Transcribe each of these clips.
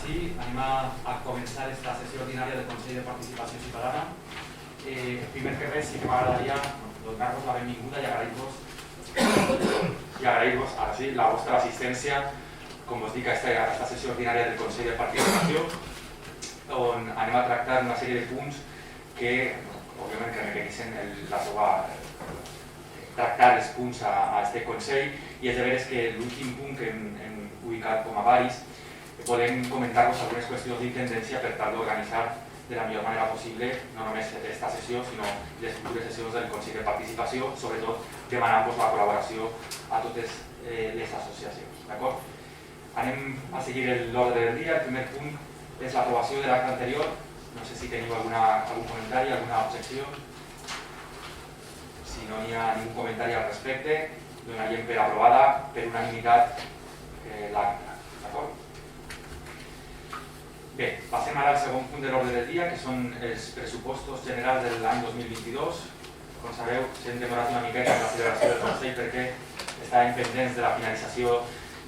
sí, anem a començar esta sessió ordinària del Consell de Participació Ciutadana. Primer que res, sí que m'agradaria donar-vos la benvinguda i agrair-vos, ara sí, la vostra assistència, com us dic, a esta sessió ordinària del Consell de Participació, on anem a tractar una sèrie de punts que, òbviament, que requereixen la seva tractar els punts a aquest Consell, i és de veres que l'últim punt que hem ubicat com a varis volem comentar-vos algunes qüestions d'intendència per tal d'organitzar de la millor manera possible no només aquesta sessió, sinó les futures sessions del Consell de Participació, sobretot demanant-vos la col·laboració a totes les associacions. D'acord? Anem a seguir l'ordre del dia. El primer punt és l'aprovació de l'acte anterior. No sé si teniu algun comentari, alguna objecció. Si no hi ha ningú comentari al respecte, donaríem per aprovada per unanimitat l'acte. D'acord? Bé, passem ara al segon punt de l'ordre del dia, que són els pressupostos generals de l'any 2022. Com sabeu, s'hem demorat una miqueta en la celebració del Consell perquè estàvem pendents de la finalització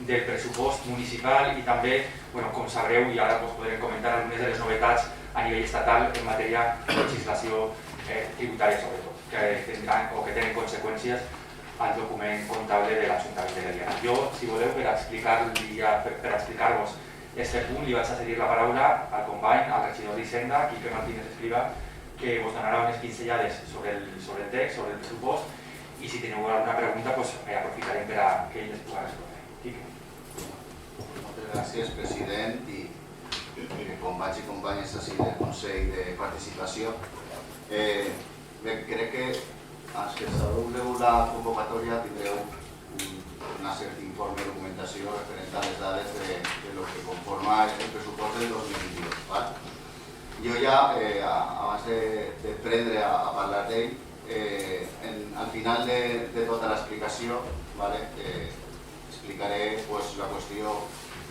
del pressupost municipal i també, com sabreu, i ara us podrem comentar algunes de les novetats a nivell estatal en matèria de legislació tributària, sobretot, que tindran o que tenen conseqüències al document comptable de l'Ajuntament de Meliana. Jo, si voleu, per explicar-vos este punt, li vaig a cedir la paraula al company, al regidor d'Hisenda, Quique Martínez Escrivà, que us donarà unes pinzellades sobre el text, sobre el pressupost, i si teniu alguna pregunta, aprofitarem per a que ell es pugui respondre. Quique. Moltes gràcies, president, i companys i companyes del Consell de Participació. Bé, crec que els que sabeu la convocatòria tindreu una certa informe de documentació referent a les dades de lo que conforma el pressupost del 2022. Jo ja, abans de prendre a parlar d'ell, al final de tota l'explicació explicaré la qüestió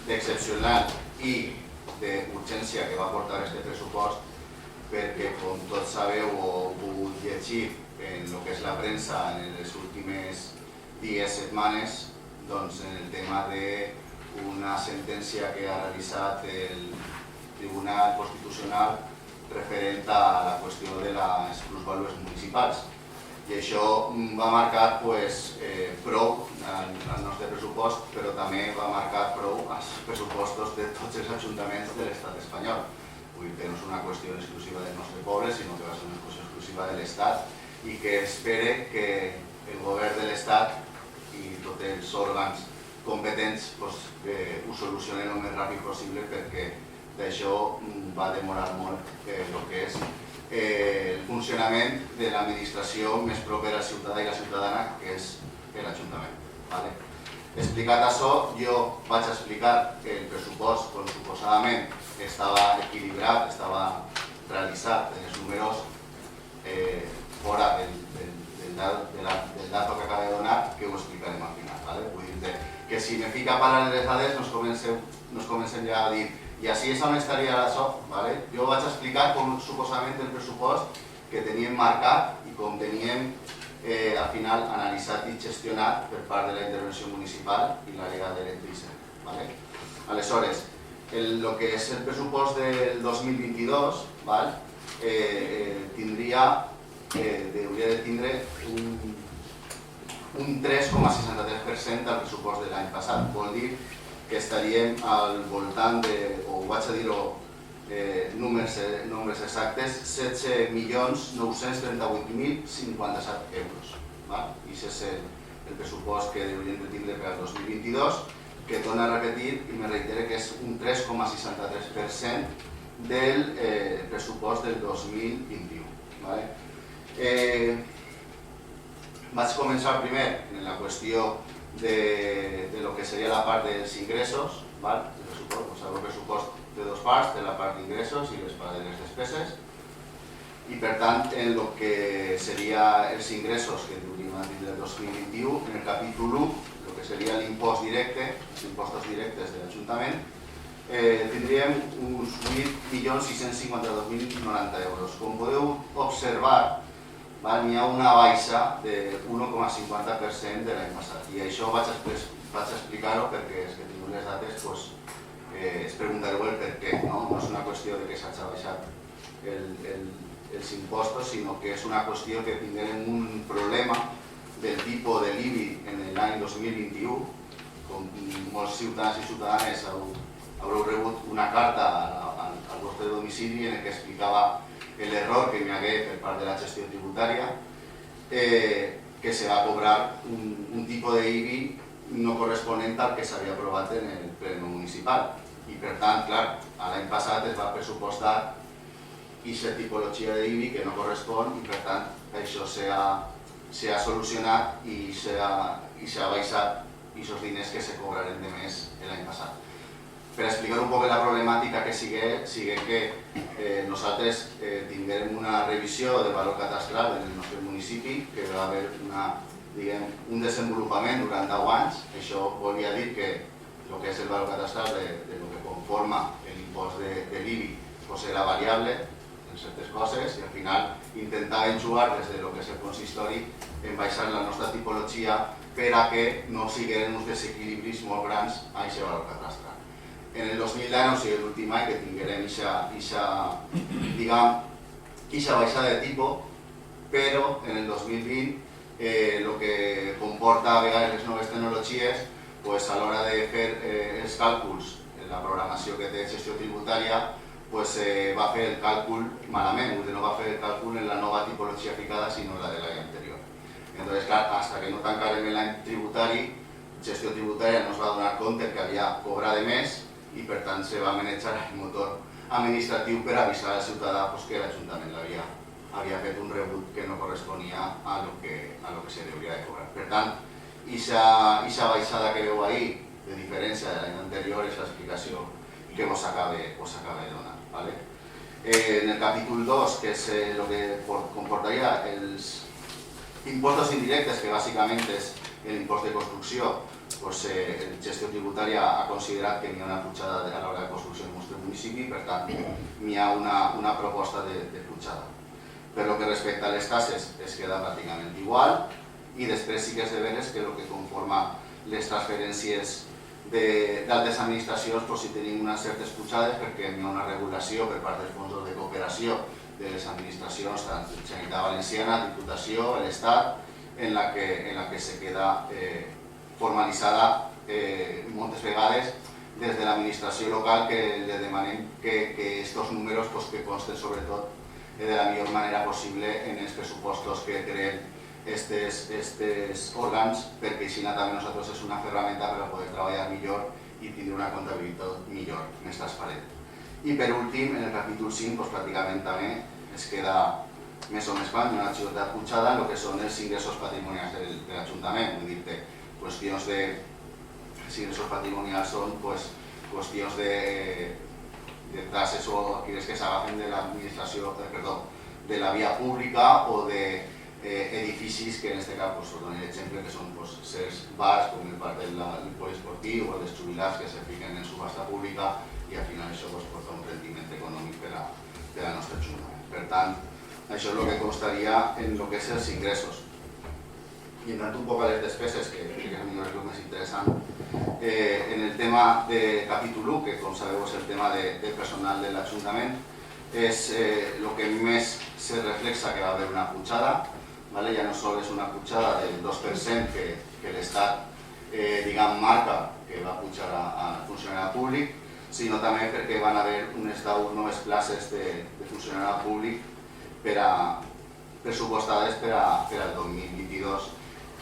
d'excepcional i d'urgència que va portar aquest pressupost, perquè, com tots sabeu o heu pogut llegir en el que és la premsa en les últimes dies, setmanes, doncs en el tema d'una sentència que ha realitzat el Tribunal Constitucional referent a la qüestió de les plusvàlues municipals. I això va marcar prou el nostre pressupost, però també va marcar prou els pressupostos de tots els ajuntaments de l'estat espanyol. Vull dir que no és una qüestió exclusiva del nostre poble, sinó que va ser una qüestió exclusiva de l'Estat i que espere que el govern de l'Estat i tots els òrgans competents ho solucionen el més ràpid possible, perquè d'això va demorar molt el que és el funcionament de l'administració més propera al ciutadà i la ciutadana, que és l'Ajuntament. Explicat això, jo vaig explicar que el pressupost, com suposadament, estava equilibrat, estava realitzat en els números fora del dato que acaba de donar, que ho explicarem al final. Vull dir que si me fica a parlar de les dades nos comencem ja a dir i així és on estaria això. Jo vaig explicar com suposadament el pressupost que teníem marcat i com teníem al final analitzat i gestionat per part de la intervenció municipal i l'àrea de l'Hisenda. Aleshores, el que és el pressupost del 2022 hauria de tindre un 3,63% del pressupost de l'any passat. Vol dir que estaríem al voltant de, o vaig a dir-ho números exactes, 17.938.057 euros. I aquest és el pressupost que hauríem de tindre per al 2022, que torna a repetir i me reitere que és un 3,63% del pressupost del 2021. Vaig començar primer en la qüestió de lo que seria la part dels ingressos. El pressupost té dues parts, té la part d'ingressos i la part de les despeses. I per tant, en el que seria els ingressos que hauríem de tindre el 2021, en el capítol 1, el que seria l'impost directe, els impostos directes de l'Ajuntament, tindríem uns 8.652.090 euros. Com podeu observar, hi ha una baixa de 1,50% de l'any passat. I això vaig explicar-ho perquè els que tingueu les dates es preguntareu el per què s'hagi baixat els impostos, sinó que és una qüestió que tindrem un problema del tipus de l'IBI en l'any 2021. Com molts ciutadans i ciutadanes haureu rebut una carta al vostre domicili en què explicava l'error que hi hagué per part de la gestió tributària, que se va cobrar un tipus d'IBI no corresponent al que s'havia aprovat en el ple municipal. I per tant, clar, l'any passat es va pressupostar aquesta tipologia d'IBI que no correspon i per tant això s'ha solucionat i s'ha baixat aquests diners que se cobraren de més l'any passat. Per explicar un poc la problemàtica que sigue que nosaltres tindrem una revisió del valor catastral en el nostre municipi, que va haver un desenvolupament durant 10 anys. Això volia dir que el que és el valor catastral de lo que conforma l'impost de l'IBI era variable en certes coses i al final intentàvem jugar des de lo que és el consistori en baixar la nostra tipologia per a que no siguin uns desequilibris molt grans a aquest valor catastral. En el 2010, o sigui l'últim any que tinguérem aquesta baixada de tipus, però en el 2020 el que comporta a vegades les noves tecnologies, a l'hora de fer els càlculs, la programació que té gestió tributària, va fer el càlcul malament, no va fer el càlcul en la nova tipologia aplicada, sinó la de l'any anterior. Entonces, clar, hasta que no tancarem l'any tributari, gestió tributària no es va donar compte que havia cobrat de més i per tant se va manejar el motor administratiu per avisar al ciutadà que l'Ajuntament havia fet un rebut que no corresponia a lo que se hauria de cobrar. Per tant, aquesta baixada que veu ahí, de diferència de l'any anterior, és l'explicació que vos acabe de donar. En el capítol 2, que és el que comportaria els impostos indirectes, que bàsicament és l'impost de construcció, gestió tributària ha considerat que hi ha una pujada a l'hora de construcció del nostre municipi, per tant, hi ha una proposta de pujada. Per lo que respecta a les taxes, es queda pràcticament igual, i després sí que és de veres que el que conforma les transferències d'altres administracions si tenim unes certes pujades perquè hi ha una regulació per part dels fons de cooperació de les administracions, tant Generalitat Valenciana, Diputació, l'Estat, en la que se queda formalitzada moltes vegades des de l'administració local, que li demanem que aquests números que consten sobretot de la millor manera possible en els pressupostos que creen aquests òrgans, perquè així també nosaltres és una ferramenta per a poder treballar millor i tindre una comptabilitat millor, més transparent. I per últim, en el capítol 5, pràcticament també es queda més o més clar, una xicotada pujada en el que són els ingressos patrimonials de l'Ajuntament. Vull dir-te, qüestions els ingressos patrimonials són qüestions de taxes o adquires que s'agafen de l'administració, de la via pública o d'edificis que en aquest cas, donem l'exemple que són certs bars com el parc del poliesportiu o els jubilats que se fiquen en subhasta pública i al final això porta un rendiment econòmic per a nostre Ajuntament. Per tant, això és el que constaria en el que és els ingressos. I entrant un poc a les despeses, que crec que és el més interessant, en el tema de capítol 1, que com sabeu és el tema de personal de l'Ajuntament, és el que més se reflexa que va haver una pujada, ja no sols és una pujada del 2% que l'Estat marca que va pujar al funcionari públic, sinó també perquè van haver unes 10 noves places de funcionari públic pressupostades per al 2022,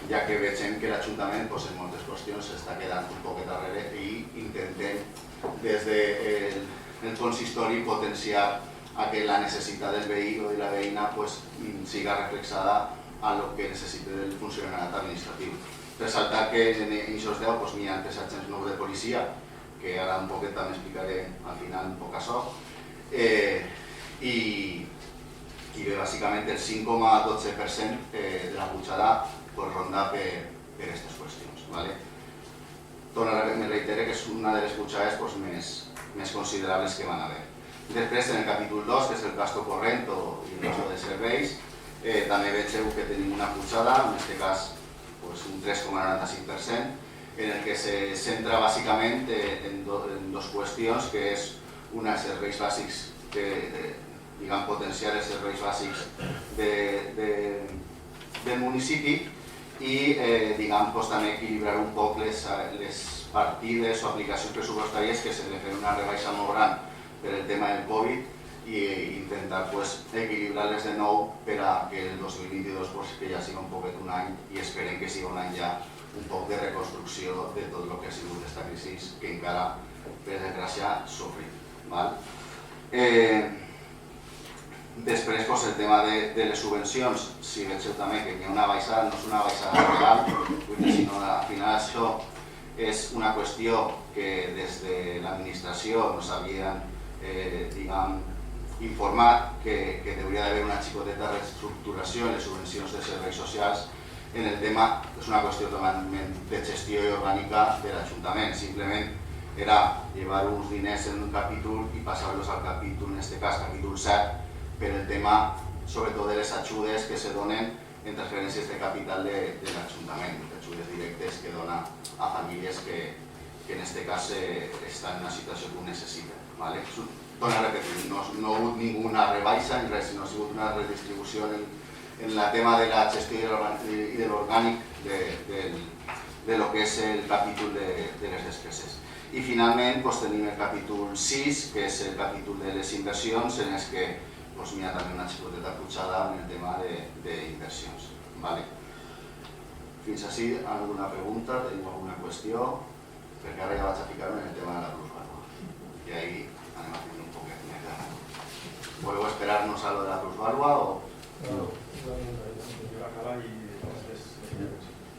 ja que veiem que l'Ajuntament en moltes qüestions s'està quedant un poc darrere i intentem des del consistori potenciar que la necessitat del veí o de la veïna siga reflexada a lo que necessita el funcionariat administratiu. Resaltar que en aquests 10 hi ha 3 agents nous de policia, que ara un poquet també explicaré al final un poc això, i bé, bàsicament el 5,12% de la pujada ronda per aquestes qüestions. Me reitere que és una de les pujades més considerables que van haver. Després, en el capítol 2, que és el gasto corrent o el gasto de serveis, també vegeu que tenim una pujada, en aquest cas un 3,95%, en el que se centra bàsicament en dues qüestions, que és una, serveis bàsics diguem, potenciar els serveis bàsics del municipi i diguem, també equilibrar un poc les partides o aplicacions pressupostàries que se li fan una rebaixa molt gran per el tema del Covid i intentar equilibrar-les de nou per a que el 2022 que ja sigui un poquet un any i esperem que sigui un any ja un poc de reconstrucció de tot el que ha sigut aquesta crisi que encara, per desgràcia, sofrim. Després, el tema de les subvencions, si veieu també que hi ha una baixada, no és una baixada real, sinó al final això és una qüestió que des de l'administració ens havien informat que hauria d'haver una xicoteta reestructuració en les subvencions de serveis socials. En el tema és una qüestió totalment de gestió i orgànica de l'Ajuntament, simplement era llevar uns diners en un capítol i passar-los al capítol, en aquest cas capítol 7, per el tema sobretot de les ajudes que se donen en transferències de capital de l'Ajuntament, ajudes directes que dona a famílies que en aquest cas estan en una situació que ho necessiten. Torno a repetir, no ha hagut ninguna rebaixa ni res, sinó ha sigut una redistribució en el tema de la gestió i de l'orgànic de lo que és el capítol de les despeses. I finalment tenim el capítol 6, que és el capítol de les inversions, en el que hi ha també una xicoteta pujada en el tema d'inversions. Fins així, alguna pregunta? Teniu alguna qüestió? Perquè ara ja vaig a ficar-me en el tema de la plusvàlua. I ahí anem a tenir un poquet més de... ¿Voleu esperar-nos a lo de la plusvàlua o...? No, jo acaba i...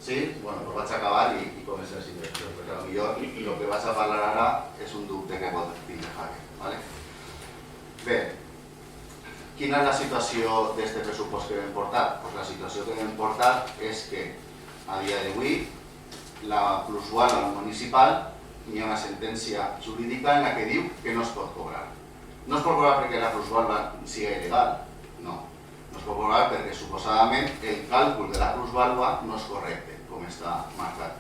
Sí? Bueno, doncs vaig acabar i començar les inversions, perquè potser el que vaig a parlar ara és un dubte que pot tindre Jaque. Bé, quina és la situació d'aquest pressupost que vam portar? La situació que vam portar és que a dia d'avui la plusvàlua municipal hi ha una sentència jurídica en la que diu que no es pot cobrar. No es pot cobrar perquè la plusvàlua sigui il·legal, no. No es pot cobrar perquè suposadament el càlcul de la plusvàlua no és correcte, com està marcat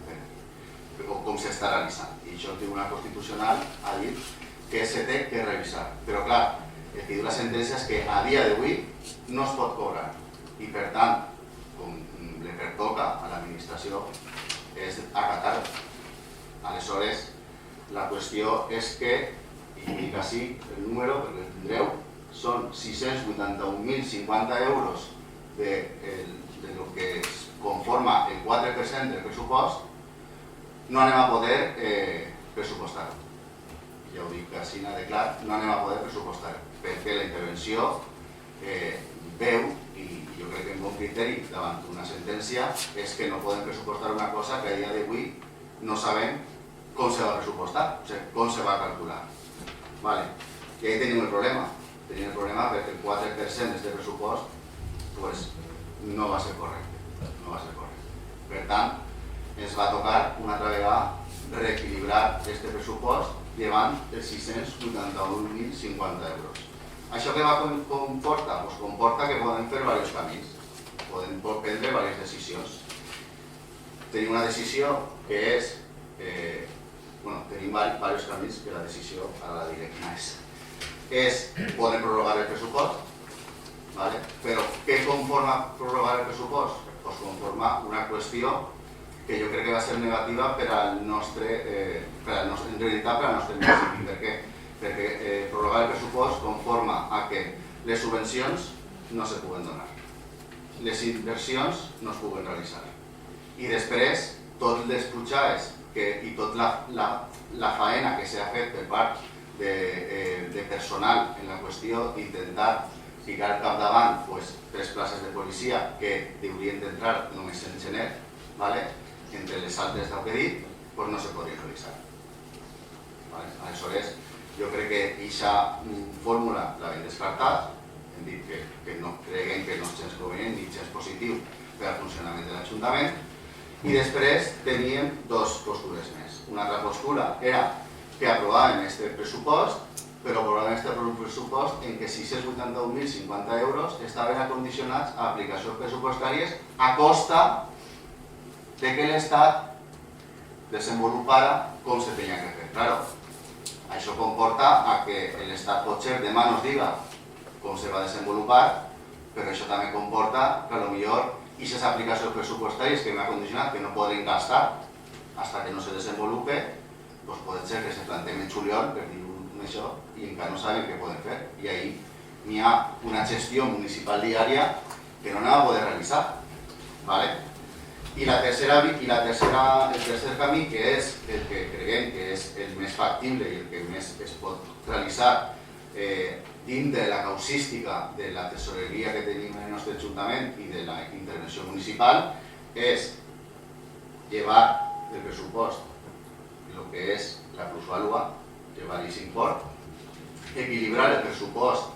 o com s'està realitzant. I això el Tribunal Constitucional ha dit que se té que revisar. Però clar, el que diu la sentència és que a dia d'avui no es pot cobrar i per tant, com li pertoca a l'administració, és acatar-ho. Aleshores, la qüestió és que, i dic així el número perquè el tindreu, són 681.050 euros de lo que conforma el 4% del pressupost, no anem a poder pressupostar-ho. Ja ho dic així de clar, no anem a poder pressupostar-ho, perquè la intervenció veu, i jo crec que en bon criteri davant d'una sentència, és que no podem pressupostar una cosa que a dia d'avui no sabem com se va pressupostar, o sigui, com se va calcular. I ahí tenim el problema. Tenim el problema perquè el 4% d'aquest pressupost no va ser correcte. Per tant, ens va tocar una altra vegada reequilibrar aquest pressupost llevant els 681.050 euros. Això què comporta? Comporta que podem fer diversos camins, podem prendre diverses decisions. Tenim una decisió que és, tenim diversos camins que la decisió ara la diré quina és poder prorrogar el pressupost, però què conforma prorrogar el pressupost? Doncs conforma una qüestió que jo crec que va ser negativa per al nostre, en realitat per al nostre municipi. Per què? Perquè prorrogar el pressupost conforma a que les subvencions no se puguen donar, les inversions no es puguen realitzar i després tots les pujades i tota la faena que s'ha fet per part de personal en la qüestió d'intentar ficar al capdavant 3 places de policia que haurien d'entrar només en gener, entre les altres del que he dit, no se podrien realitzar. Aleshores, jo crec que aquesta fórmula l'hem descartat, hem dit que no creguem que no és gens convenient ni gens positiu per al funcionament de l'Ajuntament, i després teníem 2 postures més. Una altra postura era que aprovàvem aquest pressupost, però aprovàvem aquest pressupost en què 681.050 euros estaven acondicionats a aplicacions pressupostàries a costa de que l'Estat desenvolupara com se tenia que fer. Claro, Això comporta a que l'Estat potser demà no es diga com se va desenvolupar, però això també comporta que potser aquestes aplicacions pressupostàries que m'ha condicionat que no podrem gastar fins que no se desenvolupe, doncs pot ser que se plantegin en juliol per dir això i encara no saben què poden fer. I ahí n'hi ha una gestió municipal diària que no anava a poder realitzar. I el tercer camí, que és el que creiem que és el més factible i el que més es pot realitzar dintre de la causística de la tesoreria que tenim en el nostre Ajuntament i de la intervenció municipal, és llevar del pressupost el que és la plusvàlua, llevar aquest import, equilibrar el pressupost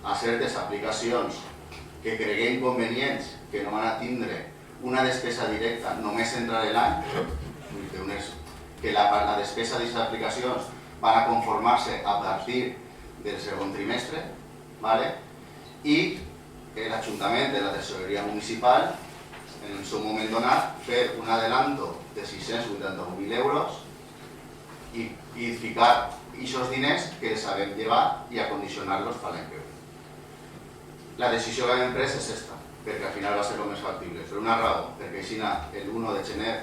a certes aplicacions que creguem convenients, que no van a tindre una despesa directa només entre l'any, que la despesa d'aquestes aplicacions van a conformar-se a partir del segon trimestre, i l'Ajuntament de la Tesoreria Municipal, en el seu moment donat, fer un adelanto de 681.000 euros i ficar aquests diners que sabem llevar i acondicionar-los per l'any que ve. La decisió que hem pres és aquesta, perquè al final va ser el més factible. Per una raó, perquè així el 1 de gener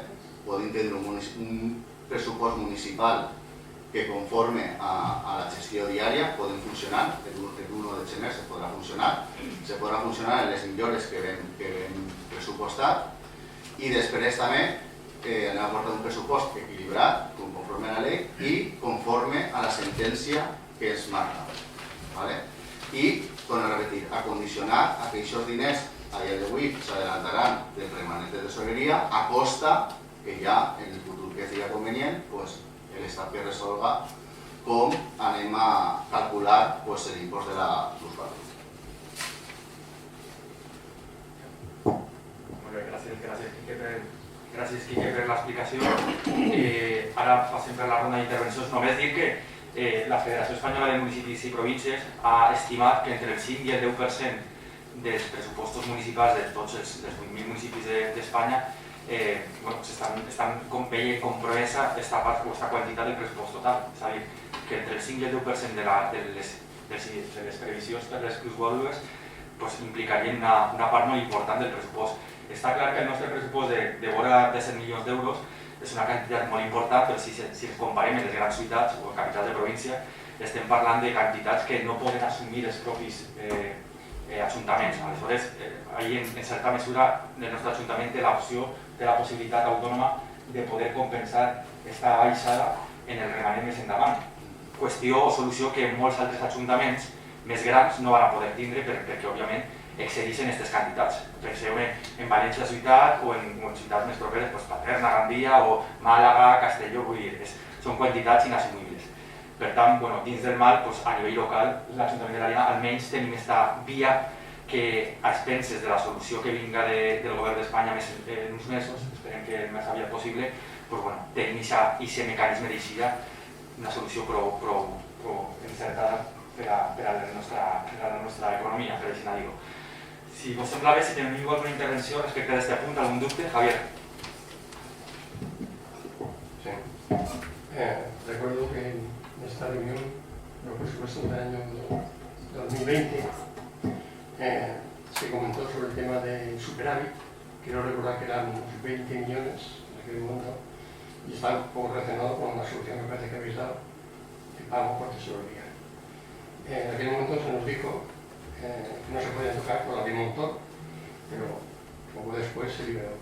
podem tindre un pressupost municipal que conforme a la gestió diària poden funcionar, el 1 de gener se podrà funcionar en les millores que vam pressupostar, i després també anem a portar un pressupost equilibrat, conforme a la llei i conforme a la sentència que es marca. I, torno a repetir, a condicionar a que aquests diners a dia d'avui s'adelantaran del remanent de tesoreria a costa que ja en el futur que sigui convenient l'Estat que resolga com anem a calcular l'impost de la plusvàlua. Molt bé, gràcies Quique per l'explicació. Ara passem per la ronda d'intervencions. Només dir que la Federació Espanyola de Municipis i Províncies ha estimat que entre el 5 i el 10% dels pressupostos municipals de tots els 8.000 municipis d'Espanya estan veient compromesa aquesta quantitat del pressupost total. És a dir, que entre el 5 i el 10% de les previsions per les plusvàlues implicarien una part molt important del pressupost. Està clar que el nostre pressupost de vora de 100 milions d'euros és una quantitat molt important, però si ens comparem amb les grans ciutats o capitals de província, estem parlant de quantitats que no poden assumir els propis ajuntaments. Aleshores, en certa mesura, el nostre ajuntament té l'opció, té la possibilitat autònoma de poder compensar aquesta baixada en el remanent més endavant. Qüestió o solució que molts altres ajuntaments més grans no van a poder tindre perquè, òbviament, excedeixen aquestes quantitats. Penseu en València ciutat o en ciutats més properes, Paterna, Gandia o Màlaga, Castelló, vull dir, són quantitats inassumibles. Per tant, dins del mal, a nivell local, l'Ajuntament de l'Arena almenys tenim aquesta via que a expenses de la solució que vinga del govern d'Espanya en uns mesos, esperem que el més aviat possible, tenim aquest mecanisme d'eixida, una solució prou encertada per a la nostra economia, per així dir-ho. Si vos sembla bé, si teniu alguna intervenció respecte d'aquest punt, algun dubte, Javier. Sí. Recuerdo que en esta reunión, los presupuestos del año 2020, se comentó sobre el tema del superávit. Quiero recordar que eran unos 20 millones en aquel momento y está un poco relacionado con la solución que parece que habéis dado, de pago por tesorería. En aquel momento se nos dijo que no se podía tocar por la ley motor, pero poco después se liberó.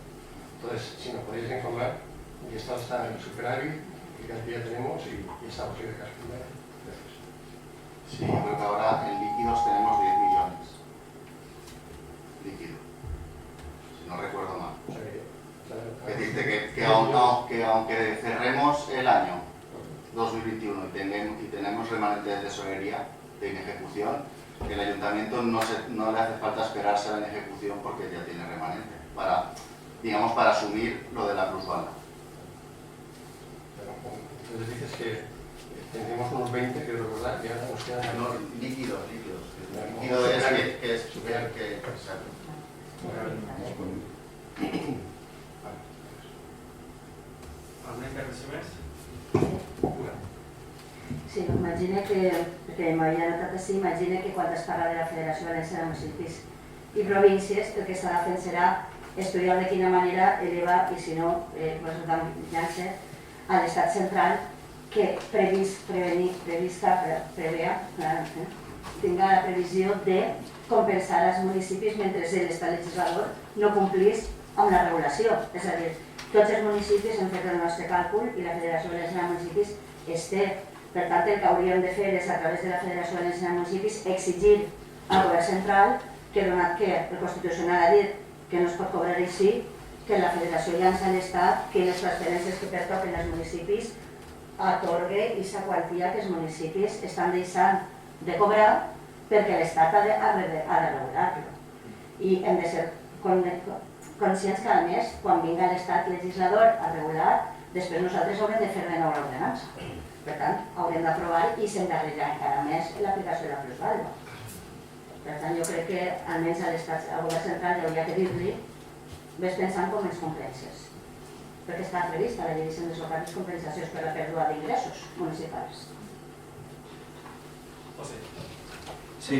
Entonces, si nos podéis informar, y esto está en el superávit, qué cantidad tenemos y esta posible caso primera. Gracias. Sí, yo creo que ahora en líquidos tenemos 10 millones. Líquido. Si no recuerdo mal. Que dice que aunque cerremos el año 2021 y tenemos remanente de tesorería en ejecución, el ayuntamiento no le hace falta esperarse a la ejecución porque ya tiene remanente para asumir lo de la plusvalua. Entonces dices que tendremos unos 20, creo recordar, que ahora nos quedan... No, líquidos. Líquido es que exacto. ¿Alguna intervención más? Sí, imagina que, perquè m'havia notat així, imagina que quan es parla de la Federació Valenciana de Municipis i Províncies, el que s'ha fent serà estudiar de quina manera elevar, i si no, llança a l'estat central que tinga la previsió de compensar els municipis mentre l'estat legislador no complís amb la regulació. És a dir, tots els municipis hem fet el nostre càlcul i la Federació Valenciana de Municipis es té. Per tant, el que hauríem de fer és, a través de la Federació Valenciana de Municipis, exigir al govern central que, donat que el Constitucional ha dit que no es pot cobrar així, que la Federació llança a l'Estat que les transferències que pertoquen als municipis atorgue aquesta quantia que els municipis estan deixant de cobrar perquè l'Estat ha de regular-lo. I hem de ser conscients que, a més, quan vinga l'estat legislador a regular, després nosaltres haurem de fer de nou l'ordenança. Per tant, haurem d'aprovar i s'endarrerà encara més l'aplicació de la plusvàlua. Per tant, jo crec que almenys al govern central hauria que dir-li ves pensant com ens compleixes. Perquè està prevista la llei d'hisendes locals compensacions per la pèrdua d'ingressos municipals. José. Sí,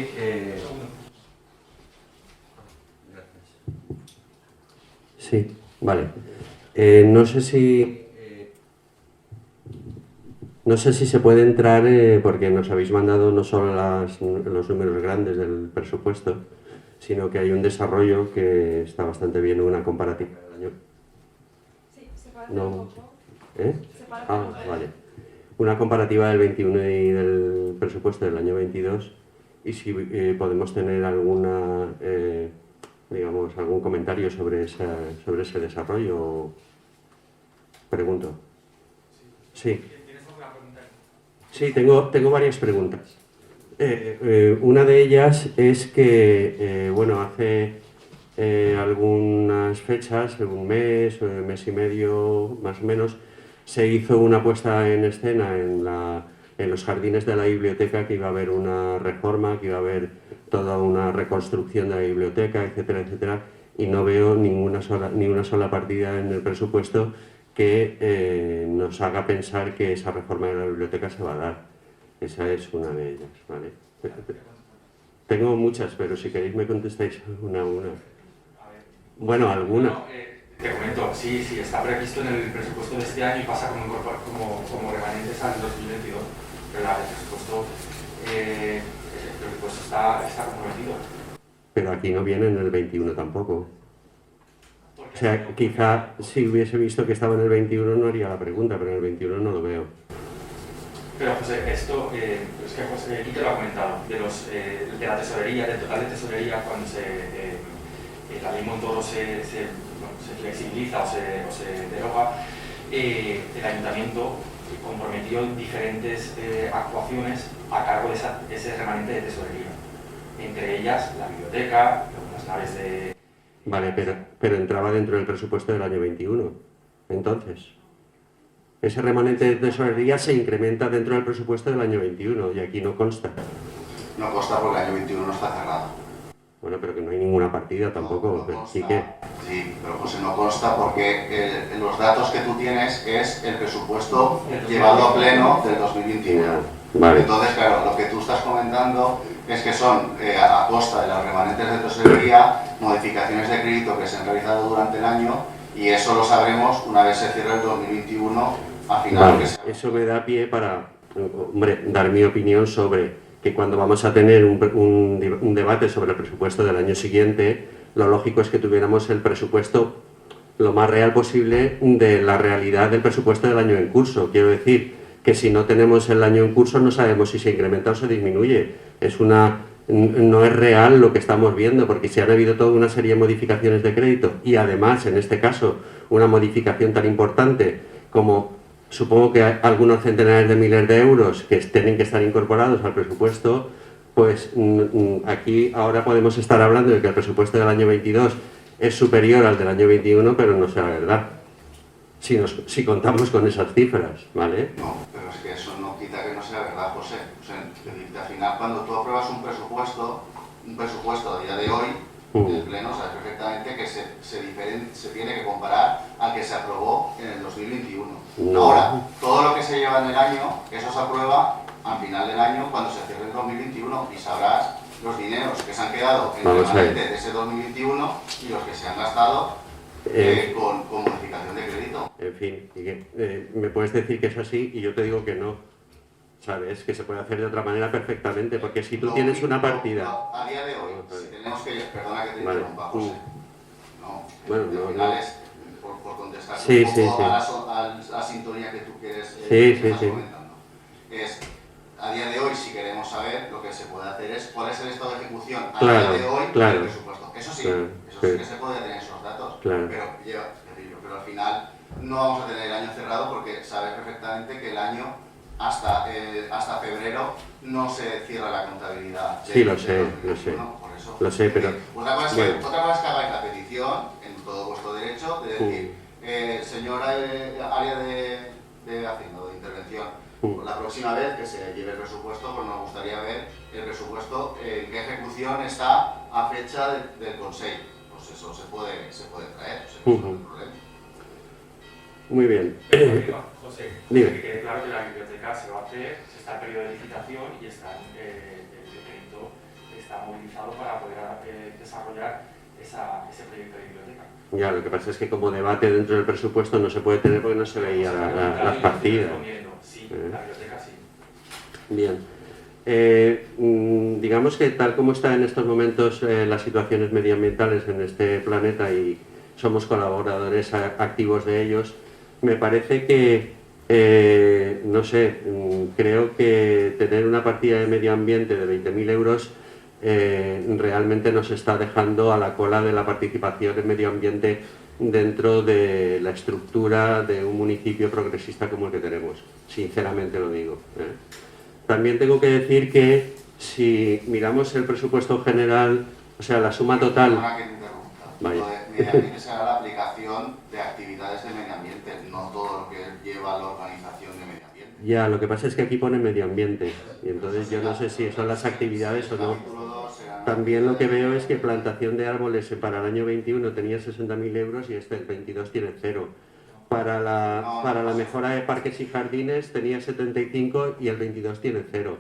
sí, vale. No sé si se puede entrar porque nos habéis mandado no solo los números grandes del presupuesto, sino que hay un desarrollo que está bastante bien, una comparativa del año. Sí, se puede hacer un poco. Vale. Una comparativa del 21 y del presupuesto del año 22 y si podemos tener alguna, digamos, algún comentario sobre ese desarrollo. Pregunto. Sí. ¿Tienes alguna pregunta? Sí, tengo varias preguntas. Una de ellas es que, bueno, hace algunas fechas, un mes y medio más o menos, se hizo una puesta en escena en los jardines de la biblioteca que iba a haber una reforma, que iba a haber toda una reconstrucción de la biblioteca, etcétera, etcétera, y no veo ni una sola partida en el presupuesto que nos haga pensar que esa reforma de la biblioteca se va a dar. Esa es una de ellas, ¿vale? Tengo muchas, pero si queréis me contestáis una a una. Bueno, alguna. No, te comento, sí, está previsto en el presupuesto de este año y pasa como remanentes al 2022, pero el presupuesto está comprometido. Pero aquí no viene en el 21 tampoco. O sea, quizá si hubiese visto que estaba en el 21 no haría la pregunta, pero en el 21 no lo veo. Pero José, esto, es que José aquí te lo ha comentado, de la tesorería, del total de tesorería, cuando la ley Montoro se flexibiliza o se deroga, el ayuntamiento comprometió diferentes actuaciones a cargo de ese remanente de tesorería. Entre ellas, la biblioteca, las naves de... Vale, pero entraba dentro del presupuesto del año 21, entonces. Ese remanente de tesorería se incrementa dentro del presupuesto del año 21 y aquí no consta. No consta porque el año 21 no está cerrado. Bueno, pero que no hay ninguna partida tampoco. No Sí que... Sí, pero José, no consta porque los datos que tú tienes es el presupuesto llevado a pleno del 2021. Vale. Entonces, claro, lo que tú estás comentando es que son, a costa de los remanentes de tesorería, modificaciones de crédito que se han realizado durante el año y eso lo sabremos una vez se cierre el 2021 a final. Vale. Eso me da pie para, hombre, dar mi opinión sobre que cuando vamos a tener un debate sobre el presupuesto del año siguiente, lo lógico es que tuviéramos el presupuesto lo más real posible de la realidad del presupuesto del año en curso. Quiero decir que si no tenemos el año en curso no sabemos si se incrementa o se disminuye. No es real lo que estamos viendo, porque si han habido toda una serie de modificaciones de crédito y además, en este caso, una modificación tan importante como supongo que hay algunos centenares de miles de euros que tienen que estar incorporados al presupuesto, pues aquí ahora podemos estar hablando de que el presupuesto del año 22 es superior al del año 21, pero no sea verdad. Si contamos con esas cifras, ¿vale? No, pero es que eso no quita que no sea verdad, José. O sea, al final, cuando tú apruebas un presupuesto a día de hoy, el Pleno sabe perfectamente que se tiene que comparar al que se aprobó en el 2021. No. Ahora, todo lo que se lleva en el año, eso se aprueba al final del año cuando se cierre el 2021 y sabrás los dineros que se han quedado en Vamos a ver. de ese 2021 y los que se han gastado con modificación de crédito. En fin, y que, me puedes decir que es así y yo te digo que no. ¿Sabes? Que se puede hacer de otra manera perfectamente, porque si tú tienes una partida... A día de hoy, si tenemos que... Perdona que te Vale. interrumpa, José. No, Bueno, al no, final no. es por contestar Sí, un sí, poco sí. a la sintonía que tú quieres Sí, que sí, estás sí. comentando. Es, a día de hoy, si queremos saber, lo que se puede hacer es cuál es el estado de ejecución a Claro, día de hoy claro. del presupuesto. Eso sí, Claro, eso sí. sí que se puede tener esos datos, Claro. pero al final no vamos a tener el año cerrado porque sabes perfectamente que el año hasta febrero no se cierra la contabilidad. Sí, lo sé, lo sé. Por eso. Lo sé, pero... Otra cosa, bueno. otra cosa es que hagáis la petición, en todo vuestro derecho, de decir, señora área de Hacienda o de intervención, la próxima vez que se lleve el presupuesto, pues nos gustaría ver el presupuesto, en qué ejecución está a fecha del Consejo. Pues eso se puede traer, no hay problema. Muy bien. José, Dime. que quede claro que la biblioteca se va a hacer, se está en periodo de licitación y está el decreto está movilizado para poder desarrollar ese proyecto de biblioteca. Ya, lo que pasa es que como debate dentro del presupuesto no se puede tener porque no se veía las partidas. Sí, la biblioteca sí. Bien. Digamos que tal como está en estos momentos las situaciones medioambientales en este planeta y somos colaboradores activos de ellos, me parece que, no sé, creo que tener una partida de medio ambiente de 20.000 euros realmente nos está dejando a la cola de la participación en medio ambiente dentro de la estructura de un municipio progresista como el que tenemos. Sinceramente lo digo. También tengo que decir que si miramos el presupuesto general, o sea, la suma total... Perdona que te interrumpa. Vaya. Lo de medio ambiente será la aplicación de actividades de medio ambiente, no todo lo que lleva la organización de medio ambiente. Ya, lo que pasa es que aquí pone medio ambiente y entonces yo no sé si son las actividades o no. También lo que veo es que plantación de árboles para el año 21 tenía 60.000 euros y el 22 tiene 0. Para la mejora de parques y jardines tenía 75 y el 22 tiene 0.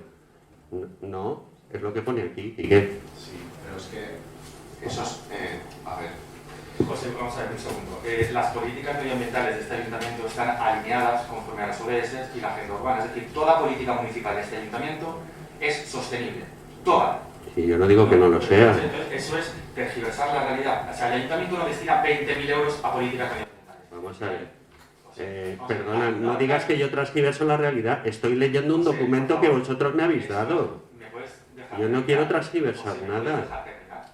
No, es lo que pone aquí. ¿Y qué? Sí, pero es que eso es... a ver... José, vamos a ver un segundo. Las políticas medioambientales de este ayuntamiento están alineadas conforme a las ODS y la agenda urbana. Es decir, toda política municipal de este ayuntamiento es sostenible. Toda. Y yo no digo que no lo sea. Entonces, eso es tergiversar la realidad. O sea, el ayuntamiento no destina 20.000 euros a políticas medioambientales. Vamos a ver. Vamos a Perdona, ver. no digas que yo transgiverso la realidad. Estoy leyendo un documento que vosotros me habéis dado. ¿Me puedes dejar Yo no terminar? quiero transgiversar José, ¿me puedes nada. dejar terminar?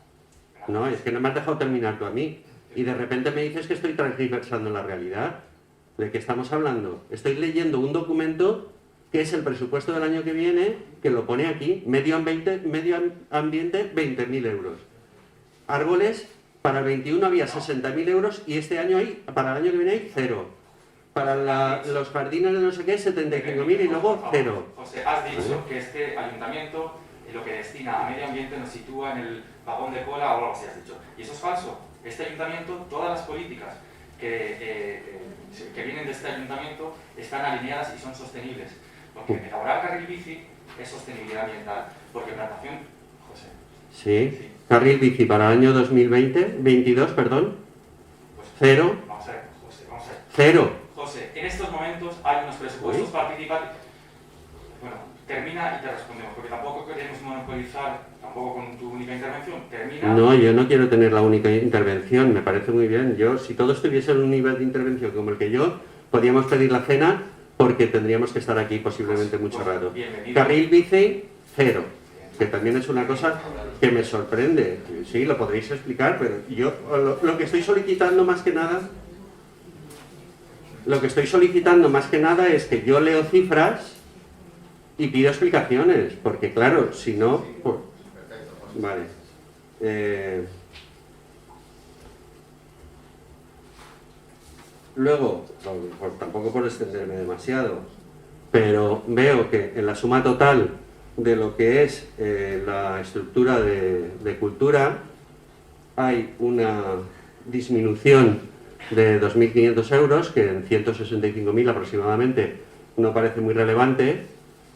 No, es que no me has dejado terminar tú a mí. Y de repente me dices que estoy transgiversando la realidad. ¿De qué estamos hablando? Estoy leyendo un documento que es el presupuesto del año que viene, que lo pone aquí, medio ambiente 20.000 euros. Árboles, para el 21 había 60.000 euros y este año para el año que viene hay 0. Para los jardines de no sé qué, 75.000 y luego 0. José, has dicho que este ayuntamiento lo que destina a medio ambiente nos sitúa en el vagón de cola o algo así has dicho. Y eso es falso. Este ayuntamiento, todas las políticas que vienen de este ayuntamiento están alineadas y son sostenibles. Porque elaborar carril bici es sostenibilidad ambiental. Porque plantación, José. Sí. Carril bici para el año 22, perdón. Pues, 0. Vamos a ver, José, vamos a ver. 0. José, en estos momentos hay unos presupuestos participativos. Bueno, termina y te respondemos, porque tampoco queremos monopolizar, tampoco con tu única intervención. Termina. No, yo no quiero tener la única intervención, me parece muy bien. Yo, si todos tuviesen un nivel de intervención como el que yo, podríamos pedir la cena porque tendríamos que estar aquí posiblemente mucho rato. Bienvenido. Carril bici, 0. Que también es una cosa que me sorprende. Sí, lo podréis explicar, pero yo lo que estoy solicitando más que nada... Lo que estoy solicitando más que nada es que yo leo cifras y pido explicaciones, porque claro, si no... Pues, vale. Luego, tampoco por extenderme demasiado, pero veo que en la suma total de lo que es la estructura de cultura hay una disminución de 2.500 euros, que en 165.000 aproximadamente no parece muy relevante,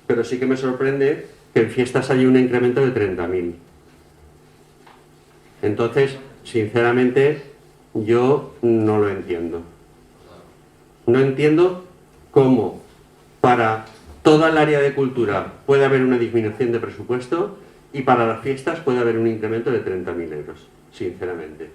pero sí que me sorprende que en fiestas haya un incremento de 30.000. Entonces, sinceramente, yo no lo entiendo. No entiendo cómo para toda el área de cultura puede haber una disminución de presupuesto y para las fiestas puede haber un incremento de 30.000 euros, sinceramente.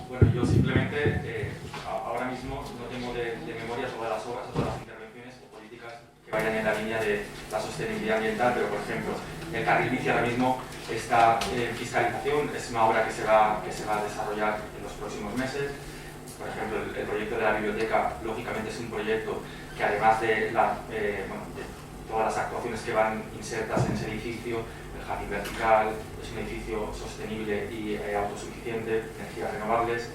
Bueno, yo simplemente ahora mismo no tengo de memoria todas las obras, todas las intervenciones o políticas que vayan en la línea de la sostenibilidad ambiental, pero por ejemplo, el carril bici ahora mismo está en fiscalización, es una obra que se va a desarrollar en los próximos meses. Por ejemplo, el proyecto de la biblioteca, lógicamente es un proyecto que además de todas las actuaciones que van insertas en ese edificio, el jardín vertical, es un edificio sostenible y autosuficiente, energías renovables,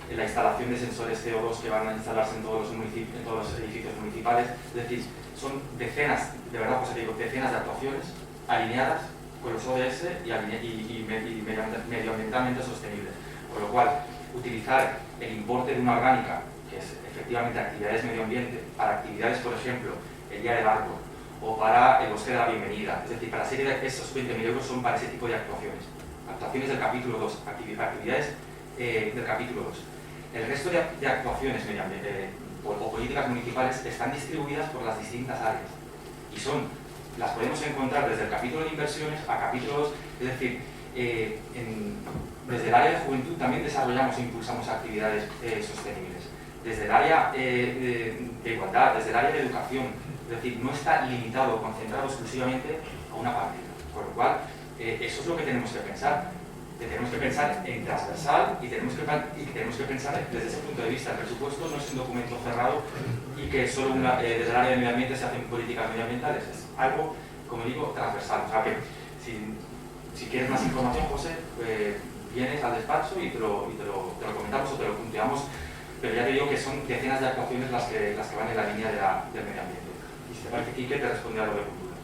la instalación de sensores CO2 que van a instalarse en todos los edificios municipales, es decir, son decenas, de verdad José, digo, decenas de actuaciones alineadas con los ODS y medioambientalmente sostenibles, con lo cual utilizar el importe de una orgánica, que es efectivamente actividades medio ambiente, para actividades, por ejemplo, el Día del Árbol, o para el Bosque de la Bienvenida, es decir, para la serie de esos 20.000 euros son para ese tipo de actuaciones. Actuaciones del capítulo 2, actividades del capítulo 2. El resto de actuaciones o políticas municipales están distribuidas por las distintas áreas y las podemos encontrar desde el capítulo de inversiones a capítulo 2, es decir, desde el área de juventud también desarrollamos e impulsamos actividades sostenibles. Desde el área de igualdad, desde el área de educación, es decir, no está limitado o concentrado exclusivamente a una partida. Con lo cual, eso es lo que tenemos que pensar. Tenemos que pensar en transversal y tenemos que pensar desde ese punto de vista. El presupuesto no es un documento cerrado y que solo desde el área de medio ambiente se hacen políticas medioambientales. Es algo, como digo, transversal. O sea que, si quieres más información, José, vienes al despacho y te lo comentamos o te lo punteamos, pero ya te digo que son decenas de actuaciones las que van en la línea del medio ambiente. Y si te parece, Quique, te responde a lo de cultura.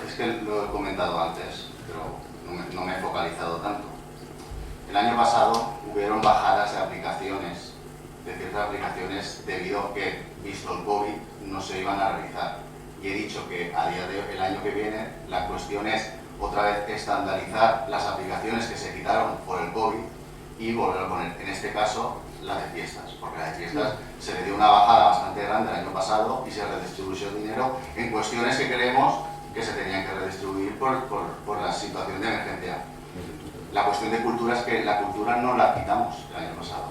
Es que lo he comentado antes, pero no me he focalizado tanto. El año pasado hubieron bajadas de aplicaciones, de ciertas aplicaciones, debido a que, visto el COVID, no se iban a realizar. Y he dicho que a día de el año que viene la cuestión es otra vez estandarizar las aplicaciones que se quitaron por el COVID y volver a poner, en este caso, la de fiestas, porque la de fiestas se le dio una bajada bastante grande el año pasado y se redistribuyó el dinero en cuestiones que creemos que se tenían que redistribuir por la situación de emergencia. La cuestión de cultura es que la cultura no la quitamos el año pasado.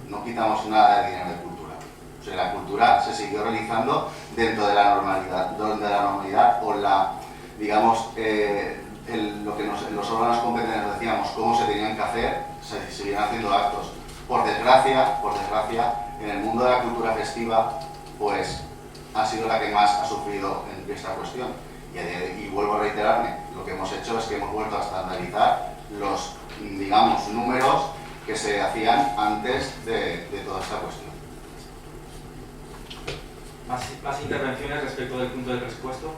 No quitamos nada de dinero de cultura. O sea, la cultura se siguió realizando dentro de la normalidad o la, digamos, lo que los órganos competentes nos decíamos, cómo se tenían que hacer, se seguían haciendo actos. Por desgracia, en el mundo de la cultura festiva, pues ha sido la que más ha sufrido en esta cuestión. Y vuelvo a reiterarme, lo que hemos hecho es que hemos vuelto a estandarizar los, digamos, números que se hacían antes de toda esta cuestión. ¿Más intervenciones respecto del punto del presupuesto?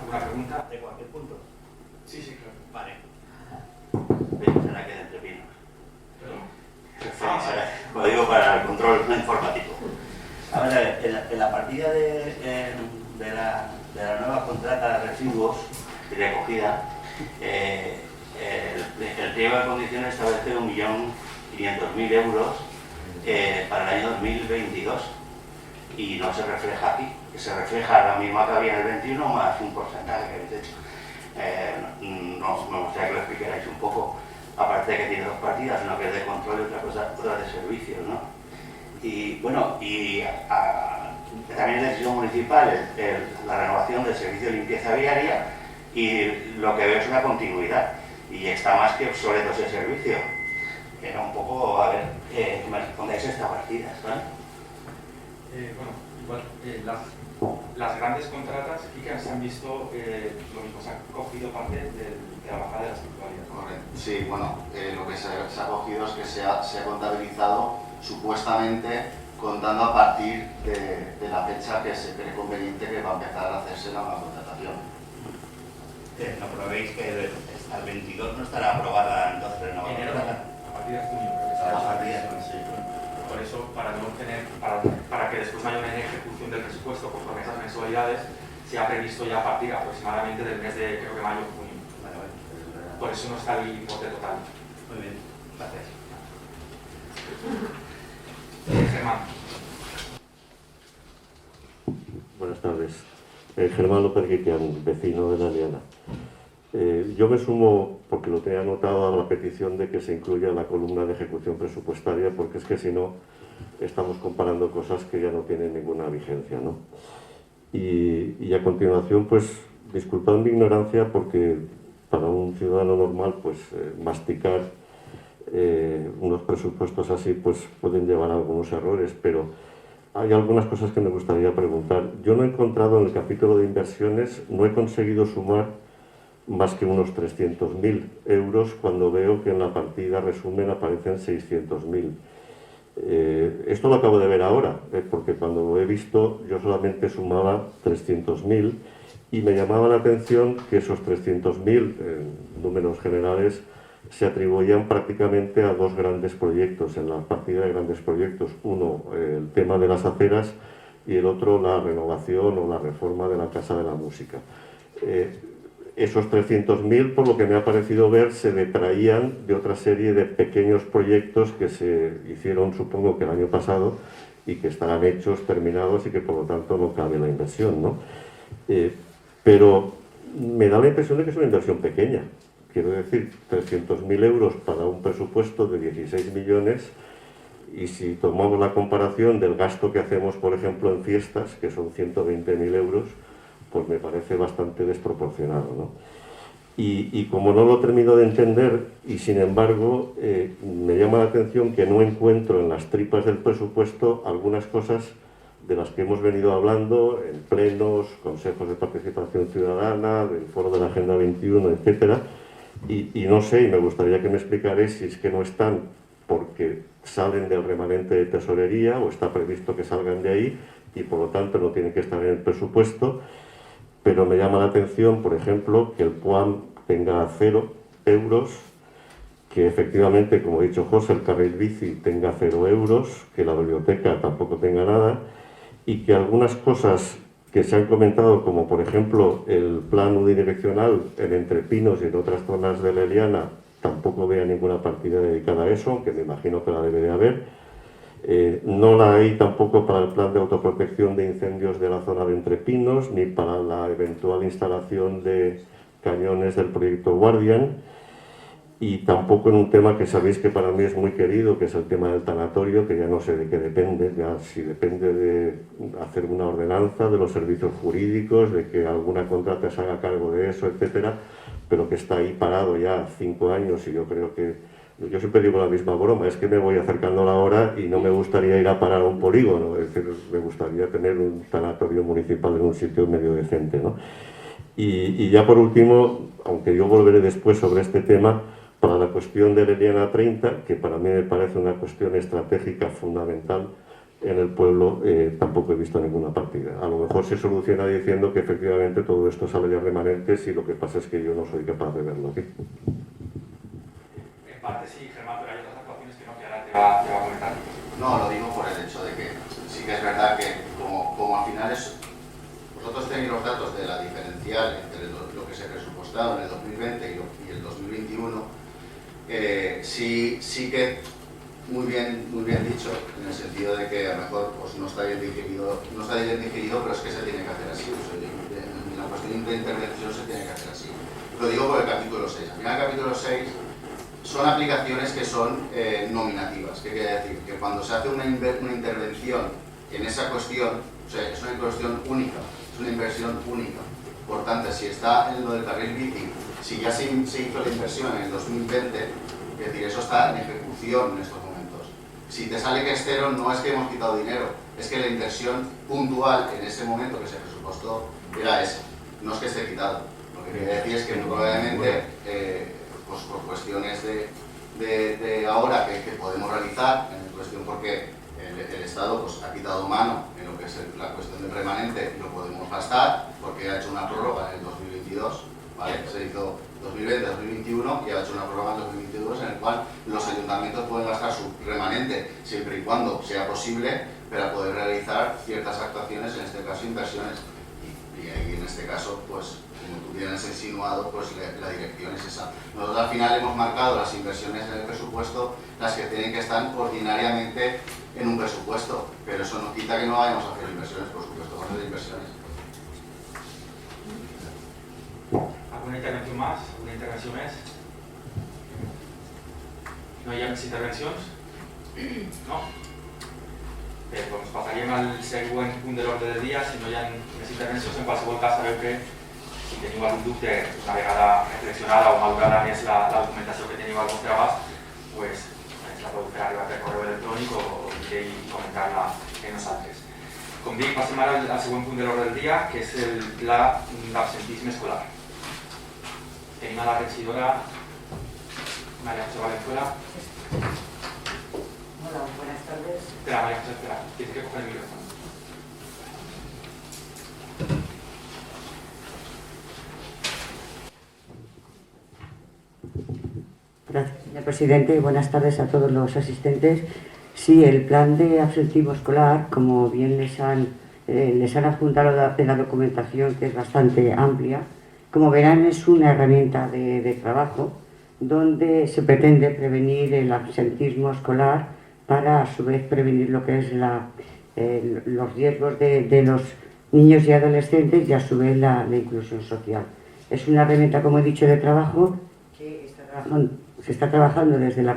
¿Alguna pregunta? ¿De cualquier punto? Sí, claro. Vale. Será que de entrepinos. Lo digo para el control informativo. A ver, en la partida de la nueva contrata de residuos y de acogida, el pliego de condiciones establece 1.500.000 euros para el año 2022 y no se refleja aquí, que se refleja la misma que había en el 21 más un porcentaje que habéis hecho. Me gustaría que lo explicarais un poco, aparte de que tiene dos partidas, una que es de control y otra de servicios, ¿no? Y bueno, también es decisión municipal la renovación del servicio de limpieza viaria y lo que veo es una continuidad y está más que obsoleto ese servicio. Era un poco, a ver, que me respondáis esta partida, ¿sabes? Bueno, igual, las grandes contratas sí que se han visto, lo mismo, se ha cogido parte de la bajada de las actualidades. Correcto. Sí, bueno, lo que se ha cogido es que se ha contabilizado supuestamente contando a partir de la fecha que se cree conveniente que va a empezar a hacerse la nueva contratación. No, pero veis que al 22 no estará aprobada entonces la nueva contrata. A partir partir de junio, creo que está. A partir de junio, sí. Por eso, para que después no haya una ejecución del presupuesto conforme a esas mensualidades, se ha previsto ya a partir aproximadamente del mes de, creo que mayo o junio. Vale. Por eso no está el importe total. Muy bien, gracias. Germán. Buenas tardes. Germán López Guitián, vecino de La Liana. Yo me sumo, porque lo tenía anotado, a la petición de que se incluya la columna de ejecución presupuestaria, porque es que si no, estamos comparando cosas que ya no tienen ninguna vigencia, ¿no? Y a continuación, pues, disculpad mi ignorancia, porque para un ciudadano normal, pues, masticar unos presupuestos así, pues, pueden llevar a algunos errores, pero hay algunas cosas que me gustaría preguntar. Yo no he encontrado en el capítulo de inversiones, no he conseguido sumar más que unos 300.000 euros cuando veo que en la partida resumen aparecen 600.000. Esto lo acabo de ver ahora, porque cuando lo he visto yo solamente sumaba 300.000 y me llamaba la atención que esos 300.000 números generales se atribuían prácticamente a dos grandes proyectos, en la partida de grandes proyectos. Uno, el tema de las aceras, y el otro, la renovación o la reforma de la Casa de la Música. Esos 300.000, por lo que me ha parecido ver, se detraían de otra serie de pequeños proyectos que se hicieron, supongo que el año pasado, y que estarán hechos, terminados, y que por lo tanto no cabe la inversión, ¿no? Pero me da la impresión de que es una inversión pequeña. Quiero decir, 300.000 euros para un presupuesto de 16 millones, y si tomamos la comparación del gasto que hacemos, por ejemplo, en fiestas, que son 120.000 euros, pues me parece bastante desproporcionado, ¿no? Y como no lo termino de entender, y sin embargo, me llama la atención que no encuentro en las tripas del presupuesto algunas cosas de las que hemos venido hablando en plenos, consejos de participación ciudadana, del foro de la Agenda 21, etcétera. Y no sé, y me gustaría que me explicarais si es que no están porque salen del remanente de tesorería o está previsto que salgan de ahí y por lo tanto no tienen que estar en el presupuesto. Pero me llama la atención, por ejemplo, que el PUAM tenga 0 euros, que efectivamente, como ha dicho José, el carril bici tenga 0 euros, que la biblioteca tampoco tenga nada, y que algunas cosas que se han comentado, como por ejemplo el plan unidireccional en Entrepinos y en otras zonas de la Eliana, tampoco vea ninguna partida dedicada a eso, aunque me imagino que la debe de haber. No la hay tampoco para el plan de autoprotección de incendios de la zona de Entrepinos, ni para la eventual instalación de cañones del proyecto Guardian, y tampoco en un tema que sabéis que para mí es muy querido, que es el tema del tanatorio, que ya no sé de qué depende, ya si depende de hacer una ordenanza, de los servicios jurídicos, de que alguna contrata se haga cargo de eso, etcétera, pero que está ahí parado ya 5 años y yo creo que... Yo siempre digo la misma broma, es que me voy acercando a la hora y no me gustaría ir a parar a un polígono, es decir, me gustaría tener un tanatorio municipal en un sitio medio decente, ¿no? Y ya por último, aunque yo volveré después sobre este tema, para la cuestión de la Eliana 30, que para mí me parece una cuestión estratégica fundamental en el pueblo, tampoco he visto ninguna partida. A lo mejor se soluciona diciendo que efectivamente todo esto sale de remanentes y lo que pasa es que yo no soy capaz de verlo aquí. En parte sí, Germán, pero hay otras actuaciones que no, que ahora te va a comentar. No, lo digo por el hecho de que sí que es verdad que como al final vosotros tenéis los datos de la diferencial entre lo que se ha presupuestado en el 2020 y el 2021, sí que muy bien dicho, en el sentido de que a lo mejor pues, no está bien digerido, pero es que se tiene que hacer así. O sea, en la cuestión de intervención se tiene que hacer así. Lo digo por el capítulo 6. Al final, el capítulo 6 son aplicaciones que son nominativas. ¿Qué quiere decir? Que cuando se hace una intervención en esa cuestión, o sea, es una cuestión única, es una inversión única. Por tanto, si está en lo del carril bici, si ya se hizo la inversión en el 2020, es decir, eso está en ejecución en estos momentos. Si te sale que es cero, no es que hemos quitado dinero, es que la inversión puntual en ese momento que se presupuestó era esa, no es que esté quitado. Lo que quiere decir es que probablemente, pues por cuestiones de ahora que podemos realizar, en cuestión porque el Estado pues, ha quitado mano en lo que es la cuestión del remanente y lo podemos gastar porque ha hecho una prórroga en el 2022, ¿vale? Se hizo 2020-2021 y ha hecho una prórroga en 2022 en el cual los ayuntamientos pueden gastar su remanente siempre y cuando sea posible para poder realizar ciertas actuaciones, en este caso inversiones. Y ahí en este caso, pues como tú bien has insinuado, pues la dirección es esa. Nosotros al final hemos marcado las inversiones en el presupuesto, las que tienen que estar ordinariamente en un presupuesto, pero eso no quita que no vayamos a hacer inversiones, por supuesto, vamos a hacer inversiones. ¿Alguna intervención más? ¿Alguna intervención més? No hi ha més intervencions? No? Bé, doncs passaríem al següent punt de l'ordre del dia. Si no hi ha més intervencions, en qualsevol cas sabeu que si teniu algun dubte, una vegada reflexionada o madurada més la documentació que teniu al vostre abast, pues ens la podeu fer arribar per correu electrònic o direu i comentar-la en nosaltres. Com dic, passem ara al següent punt de l'ordre del dia, que és el pla d'absentisme escolar. Tenim a la regidora María José Valenzuela. Hola, buenas tardes. Espera, María José, espera, tienes que coger el micrófono. Gracias, señor presidente. Buenas tardes a todos los asistentes. Sí, el plan de absentismo escolar, como bien les han adjuntado de la documentación, que es bastante amplia, como verán, es una herramienta de trabajo donde se pretende prevenir el absentismo escolar para, a su vez, prevenir lo que es los riesgos de los niños y adolescentes y, a su vez, la inclusión social. Es una herramienta, como he dicho, de trabajo que se está trabajando desde la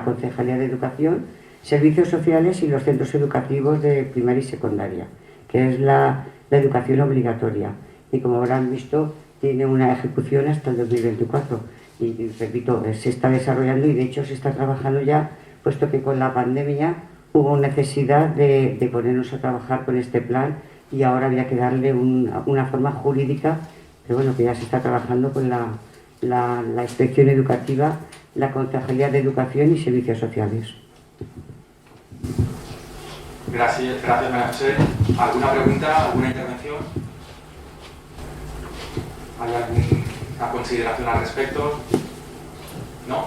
Concejalía de Educación, Servicios Sociales y los centros educativos de primaria y secundaria, que es la educación obligatoria. Y como habrán visto, tiene una ejecución hasta el 2024. Y repito, se está desarrollando y de hecho se está trabajando ya, puesto que con la pandemia hubo necesidad de ponernos a trabajar con este plan y ahora había que darle una forma jurídica, pero bueno, que ya se está trabajando con la Inspección Educativa, la Concejalía de Educación y Servicios Sociales. Gracias, María José. ¿Alguna pregunta, alguna intervención? ¿Hay alguna consideración al respecto? ¿No?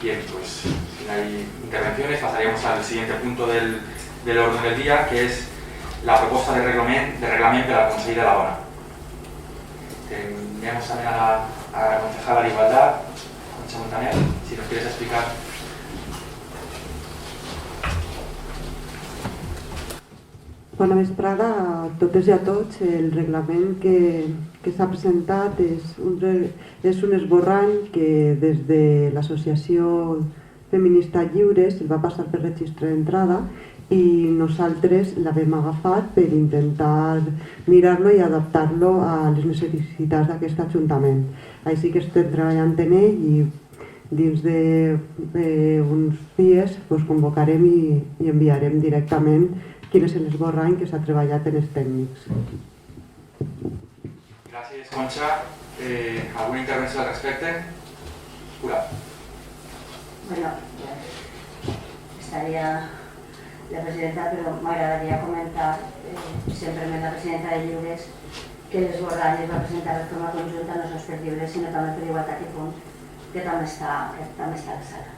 Bien, pues si no hay intervenciones pasaríamos al siguiente punto del orden del día, que es la proposta de reglament per al Consell de la Dona. Tenemos también a la concejala de Igualdad, Concha Montaner, si nos quieres explicar. Bona vesprada a totes i a tots. El reglament que s'ha presentat és un esborrany que des de l'Associació Feminista Lliures el va passar per registre d'entrada i nosaltres l'havíem agafat per intentar mirar-lo i adaptar-lo a les necessitats d'aquest Ajuntament. Així que estem treballant en ell i dins d'uns dies convocarem i enviarem directament quin és l'esborrany que s'ha treballat en els tècnics. Gràcies, Concha. ¿Alguna intervenció al respecte? Ura. Bueno, estaría la presidenta, pero me agradaría comentar, simplemente la presidenta de Lliures, que l'esborrany es va presentar de forma conjunta no sols per Lliures, sinó també per Igualtat i Punt, que també està a la sala.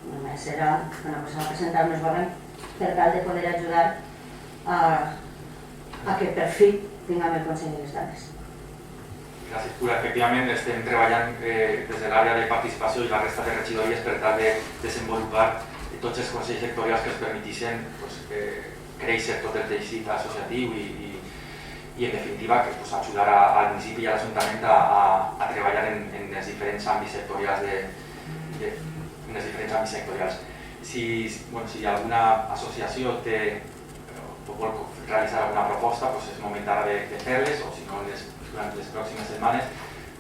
Només era una cosa de presentar un esborrany per tal de poder ajudar a que per fi tinguem el Consell de les Dones. Gràcies, Pura. Efectivament, estem treballant des de l'àrea de participació i la resta de regidories per tal de desenvolupar tots els consells sectorials que ens permetissin créixer tot el teixit associatiu i en definitiva ajudar al municipi i a l'Ajuntament a treballar en els diferents àmbits sectorials. Si alguna associació vol realitzar alguna proposta, és moment ara de fer-les, o si no durant les pròximes setmanes,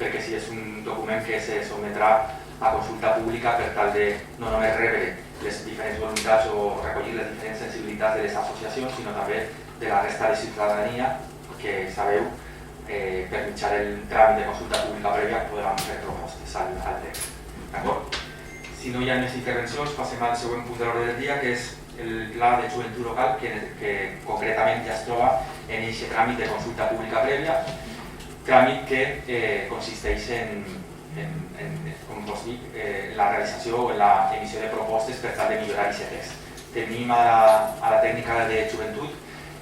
perquè si és un document que se sotmetrà a consulta pública per tal de no només rebre les diferents voluntats o recollir les diferents sensibilitats de les associacions, sinó també de la resta de ciutadania que sabeu per mitjà del tràmit de consulta pública prèvia podran fer propostes al text. D'acord? Si no hi ha més intervencions, passem al següent punt de l'ordre del dia, que és el pla de joventut local, que concretament ja es troba en aquest tràmit de consulta pública prèvia. tràmit que consisteix en com vos dic, la realització o en l'emissió de propostes per tal de millorar aquest text. Tenim a la tècnica de joventut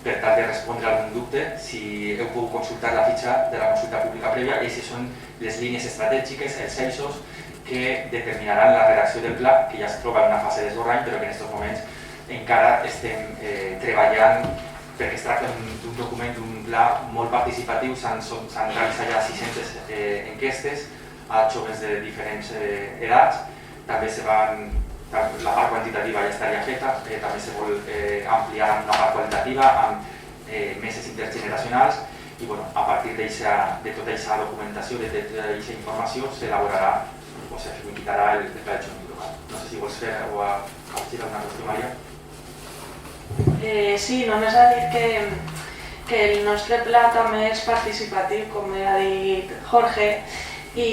per tal de respondre a algun dubte. Si heu pogut consultar la fitxa de la consulta pública prèvia, aquestes són les línies estratègiques, els eixos que determinaran la redacció del pla, que ja es troba en una fase d'esborrany, però que en aquests moments encara estem treballant perquè es tracta d'un document, d'un pla molt participatiu. S'han realitzat ja 600 enquestes a joves de diferents edats. També la part quantitativa ja estaria feta, també se vol ampliar amb una part qualitativa, amb meses intergeneracionals, i a partir de tota aquesta documentació, de tota aquesta informació, s'elaborarà o se finiquitarà el pla de joventut local. No sé si vols fer alguna qüestió, Maria. Sí, només a dir que el nostre pla també és participatiu, com ha dit Jorge, i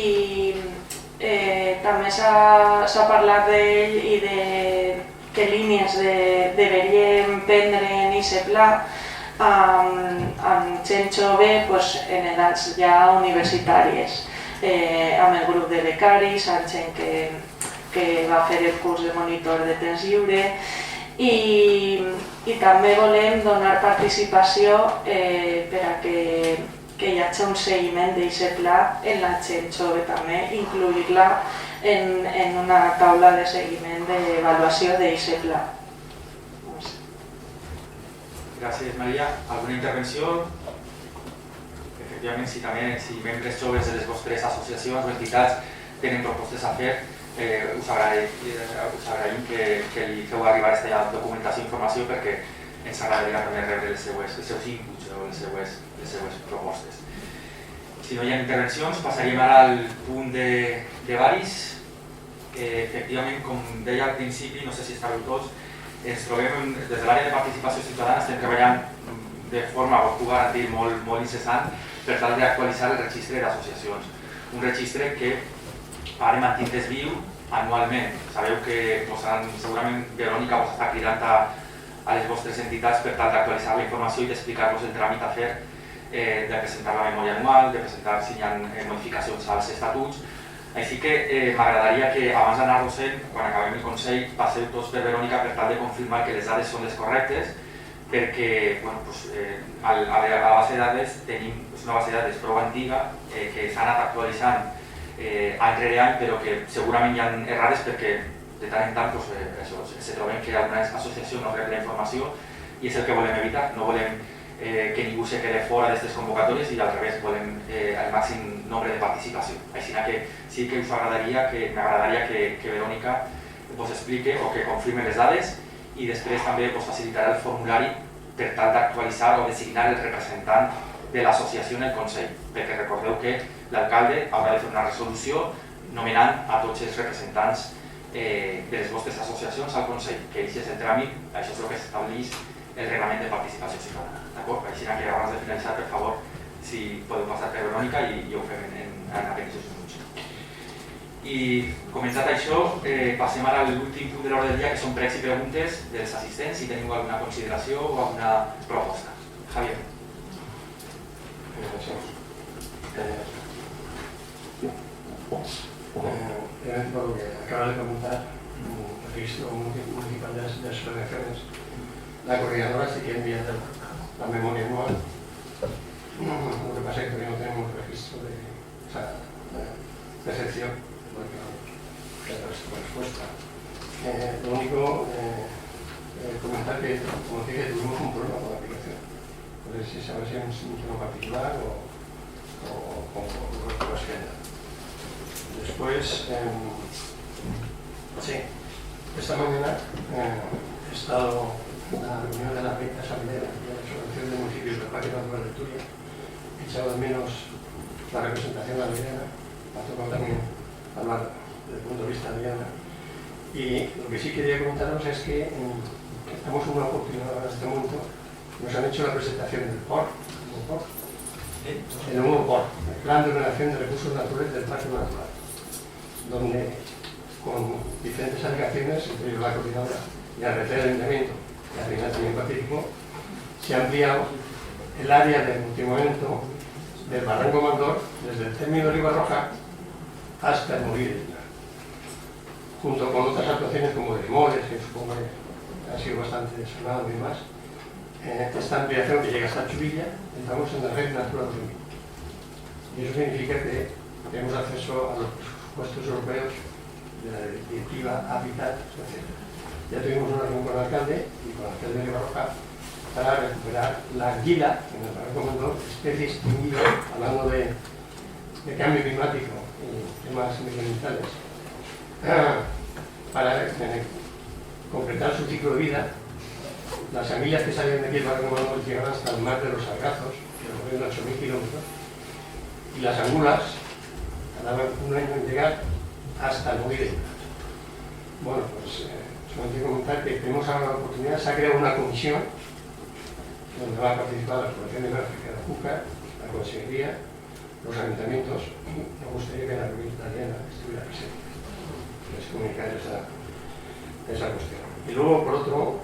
també s'ha parlat d'ell i de què línies deberíem prendre en aquest pla amb gent jove en edats ja universitàries, amb el grup de becaris, amb gent que va fer el curs de monitor de temps lliure, i també volem donar participació per a que hi hagi un seguiment d'aquest pla en la gent jove també, incluir-la en una taula de seguiment d'avaluació d'aquest pla. Gràcies, Maria. Alguna intervenció? Efectivament, si membres joves de les vostres associacions o entitats tenen propostes a fer, us agraïm que li feu arribar aquesta documentació i informació, perquè ens agradaria també rebre els seus inputs o les seues propostes. Si no hi ha intervencions, passaríem ara al punt de varis. Efectivament, com deia al principi, no sé si estàveu tots, ens trobem des de l'àrea de participació ciutadana, estem treballant de forma, ho puc garantir, molt incessant per tal d'actualitzar el registre d'associacions. Un registre que ara mantindràs viu anualment. Sabeu que segurament Verònica us està cridant a les vostres entitats per tal d'actualitzar la informació i d'explicar-vos el tràmit a fer, de presentar la memòria anual, de presentar si hi ha modificacions als estatuts. Així que m'agradaria que abans d'anar-nos-en, quan acabem el Consell, passeu tots per Verònica per tal de confirmar que les dades són les correctes, perquè a la base de dades tenim una base de dades prou antiga que s'ha anat actualitzant any rere any, però que segurament hi ha errades perquè de tant en tant se trobem que alguna associació no rep la informació, i és el que volem evitar. No volem que ningú se quede fora d'aquestes convocatòries i al revés volem el màxim nombre de participació. Així que sí que m'agradaria que Verònica vos explique o que confirme les dades, i després també vos facilitarà el formulari per tal d'actualitzar o designar el representant de l'associació en el Consell, perquè recordeu que l'alcalde haurà de fer una resolució nomenant a tots els representants de les vostres associacions al Consell, que aquest és el tràmit, això és el que estableix el reglament de participació ciutadana. D'acord? Així que abans de finalitzar, per favor, si podeu passar per Verònica i ho fem en aquests minuts. I començat això, passem ara a l'últim punt de l'ordre del dia, que són pregs i preguntes dels assistents, si teniu alguna consideració o alguna proposta. Javier. Por lo que acabas de comentar, el registro municipal de asociaciones, la coordinadora sí que envía la memoria anual. Lo que pasa es que todavía no tenemos registro de sección, porque no queda respuesta. Lo único, comentar que, como dije, tuvimos un problema con la aplicación. Entonces, si sabes si es un tema particular o con la agenda. Después, sí, esta mañana he estado en la reunión de la 20 Asamblea de la Asociación de Municipios del Parque Natural de Turia. He echado de menos la representación aldeana, ha tocado también hablar desde el punto de vista aldeana. Y lo que sí quería comentaros es que estamos en una oportunidad en este momento. Nos han hecho la presentación del POR, el nuevo POR, el Plan de Ordenación de Recursos Naturales del Parque Natural, donde con diferentes alegaciones, entre ellos la coordinadora y al refer del ayuntamiento, y al final también participó, se ha ampliado el área de multimomento del Barranco Mandor, desde el término de Ribarroja hasta el Molí de Pinar, junto con otras actuaciones como de Mores, que supongo que ha sido bastante sonado y demás. Esta ampliación que llega hasta Chubilla, entramos en la red Natura 2000. Y eso significa que tenemos acceso a los presupuestos europeos de la directiva Habitat, etc. Ya tuvimos una reunión con el alcalde y con el alcalde de Ribarroja para recuperar la anguila, en el Barranco Mandor, especie extinguida, hablando de cambio climático y temas medioambientales, para completar su ciclo de vida. Las anguilas que salían de aquí del Barranco Mandor llegaban hasta el mar de los Sargazos, que recorren 8.000 kilómetros, y las angulas tardaban un año en llegar hasta el Molí de Pinar. Bueno, pues solamente comentar que tenemos ahora la oportunidad, se ha creado una comisión donde va a participar la Asociación de África de Júcar, la Consejería, los ayuntamientos, y me gustaría que la reunión italiana estuviera presente. Les comunicar esa cuestión. Y luego, por otro,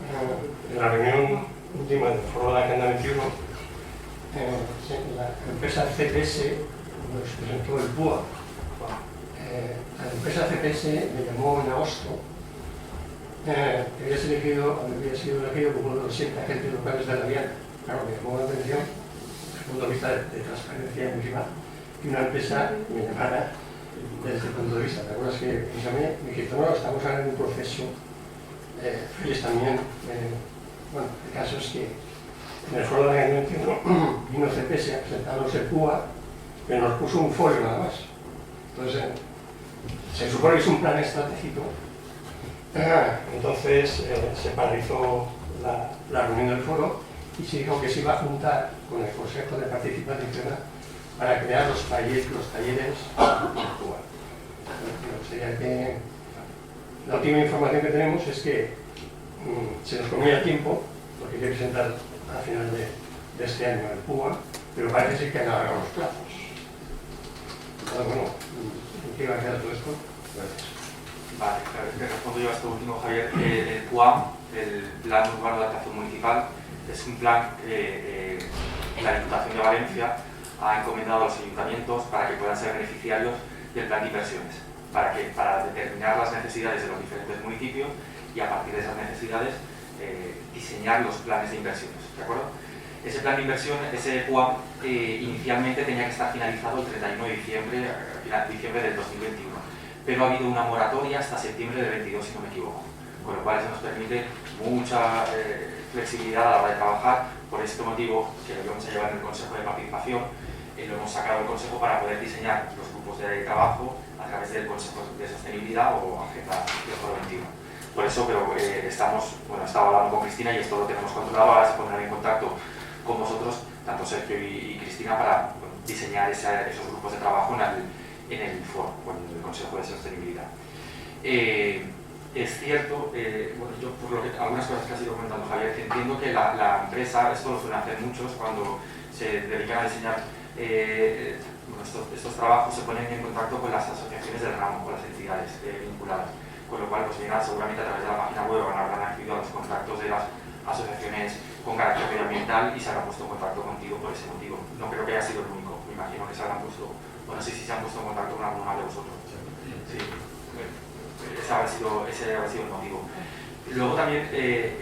en la reunión última del Foro de la Agenda 21, la empresa CPS nos presentó el PUA. La empresa CPS me llamó en agosto, que había sido elegido como uno de los 7 agentes locales de la Viana. Claro, me llamó la atención, desde el punto de vista de transparencia municipal, que una empresa me llamara desde ese punto de vista. ¿Te acuerdas que me llamé? Me dijiste, no, estamos ahora en un proceso. Feliz también, bueno, el caso es que en el foro de la Agenda 21 vino CPS a presentarnos el PUA, que nos puso un folio nada más. Entonces, se supone que es un plan estratégico. Entonces, se paralizó la reunión del foro y se dijo que se iba a juntar con el Consejo de Participación Ciudadana para crear los talleres del PUA. O sea que la última información que tenemos es que se nos comía el tiempo, porque hay que presentar a final de este año el PUA, pero parece ser que han alargado los plazos. Entonces, bueno, ¿en qué va a quedar todo esto? Gracias. Vale, te respondo yo a esto último, Javier. El PUAM, el Plan Urbano de Adaptación Municipal, es un plan que la Diputación de Valencia ha encomendado a los ayuntamientos para que puedan ser beneficiarios del plan de inversiones, para determinar las necesidades de los diferentes municipios y a partir de esas necesidades diseñar los planes de inversiones, ¿de acuerdo? Ese plan de inversión, ese PUAM, inicialmente tenía que estar finalizado el 31 de diciembre del 2021, pero ha habido una moratoria hasta septiembre del 22, si no me equivoco, con lo cual eso nos permite mucha flexibilidad a la hora de trabajar. Por este motivo, que lo vamos a llevar en el Consejo de Participación, lo hemos sacado del Consejo para poder diseñar los grupos de trabajo a través del Consejo de Sostenibilidad o Agenda del Foro 21. Por eso, pero estaba hablando con Cristina y esto lo tenemos controlado. Ahora se pondrán en contacto con vosotros, tanto Sergio y Cristina, para diseñar esos grupos de trabajo en el foro, en el Consejo de Sostenibilidad. Es cierto, yo por algunas cosas que has ido comentando, Javier, que entiendo que la empresa, esto lo suelen hacer muchos cuando se dedican a diseñar estos trabajos, se ponen en contacto con las asociaciones del ramo, con las entidades vinculadas, con lo cual pues bien, seguramente a través de la página web habrán accedido a los contactos de las asociaciones con carácter medioambiental y se habrán puesto en contacto contigo por ese motivo. No creo que haya sido el único, me imagino que se habrán puesto, bueno, sí, se han puesto en contacto con alguno más de vosotros. Sí. Ese habrá sido el motivo. Luego también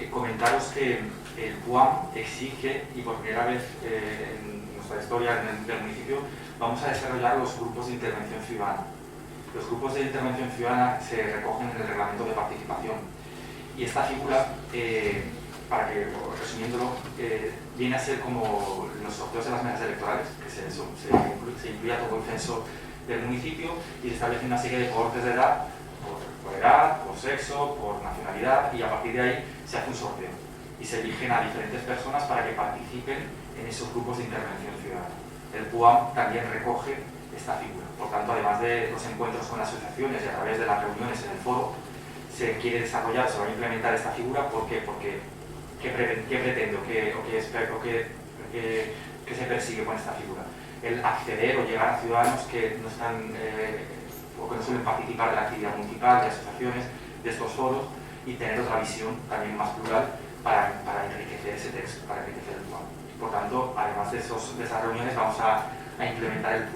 comentaros que el PUAM exige, y por primera vez en nuestra historia del municipio, vamos a desarrollar los grupos de intervención ciudadana. Los grupos de intervención ciudadana se recogen en el reglamento de participación y esta figura, para que, resumiéndolo, viene a ser como los sorteos de las mesas electorales, que se incluye a todo el censo del municipio y se establece una serie de cohortes de edad, por edad, por sexo, por nacionalidad, y a partir de ahí se hace un sorteo y se eligen a diferentes personas para que participen en esos grupos de intervención ciudadana. El PUAM también recoge esta figura. Por tanto, además de los encuentros con asociaciones y a través de las reuniones en el foro, se quiere desarrollar, se va a implementar esta figura. ¿Por qué? Porque ¿qué pretendo? ¿Qué se persigue con esta figura? El acceder o llegar a ciudadanos que no están o que no suelen participar de la actividad municipal, de asociaciones, de estos foros, y tener otra visión también más plural para enriquecer ese texto, para enriquecer el PUAM. Por tanto, además de esas reuniones, vamos a a implementar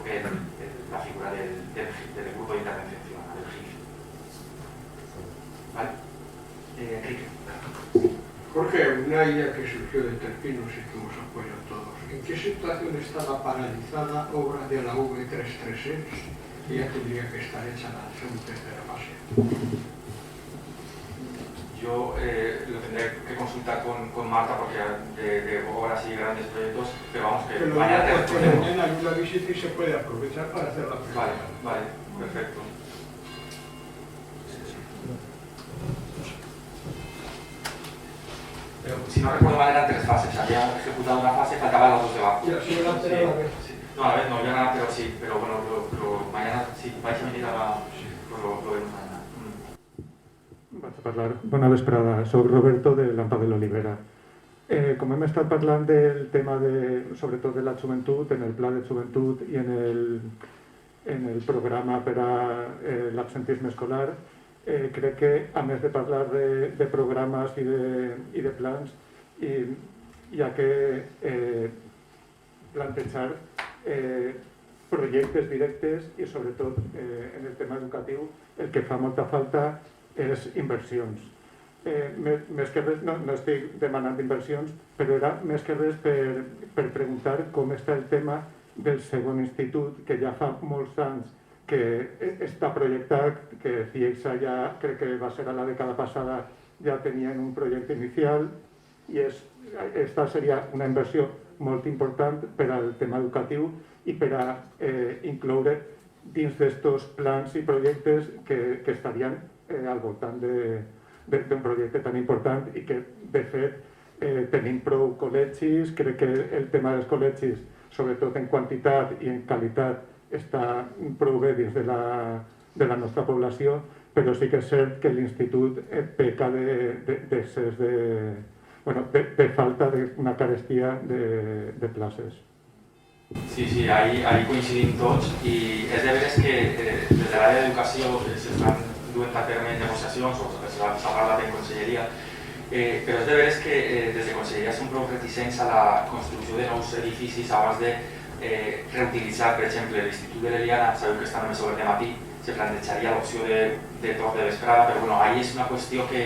la figura del grupo de intervención ciudadana, del GIF. ¿Vale? Enrique. Jorge, una idea que surgió de Terpinos y que hemos apoyado todos. ¿En qué situación está la paralizada obra de la V336? Que ya tendría que estar hecha la segunda y tercera fase. Yo lo tendré que consultar con Marta porque de obras y grandes proyectos, pero vamos que Pero mañana te respondemos. en alguna visita y se puede aprovechar para hacer la Vale, vale, perfecto. Pero si no recuerdo mal eran 3 fases, había ejecutado una fase, faltaban las 2 debajo. Y así van a hacer a la vez. Sí. No, a la vez no, ya nada, pero sí, pero bueno, mañana si vais a venir pues lo vemos mañana. Vaig a parlar. Bona vesprada, soc Roberto de l'AMPA de l'Olivera. Com hem estat parlant del tema sobretot de la joventut, en el pla de joventut i en el programa per a l'absentisme escolar, crec que a més de parlar de programes i de plans, hi ha que plantejar projectes directes i sobretot en el tema educatiu el que fa molta falta és inversions. Més que res, no estic demanant inversions, però era més que res per preguntar com està el tema del segon institut, que ja fa molts anys que està projectat, que CIESA ja, crec que va ser a la dècada passada, ja tenien un projecte inicial i aquesta seria una inversió molt important per al tema educatiu i per a incloure dins d'estos plans i projectes que estarien al voltant d'un projecte tan important i que, de fet, tenim prou col·legis. Crec que el tema dels col·legis, sobretot en quantitat i en qualitat, està prou bé dins de la nostra població, però sí que és cert que l'institut peca de falta d'una carestia de places. Sí, ahí coincidim tots i és de veres que des de l'àrea d'educació s'estan duent a terme negociacions o s'ha parlat en conselleria, però és de veres que des de conselleria som prou reticents a la construcció de nous edificis abans de reutilitzar, per exemple, l'Institut de l'Eliana, sabeu que està només obert de matí, se plantejaria l'opció de torn de vesprada, però bueno, ahí és una qüestió que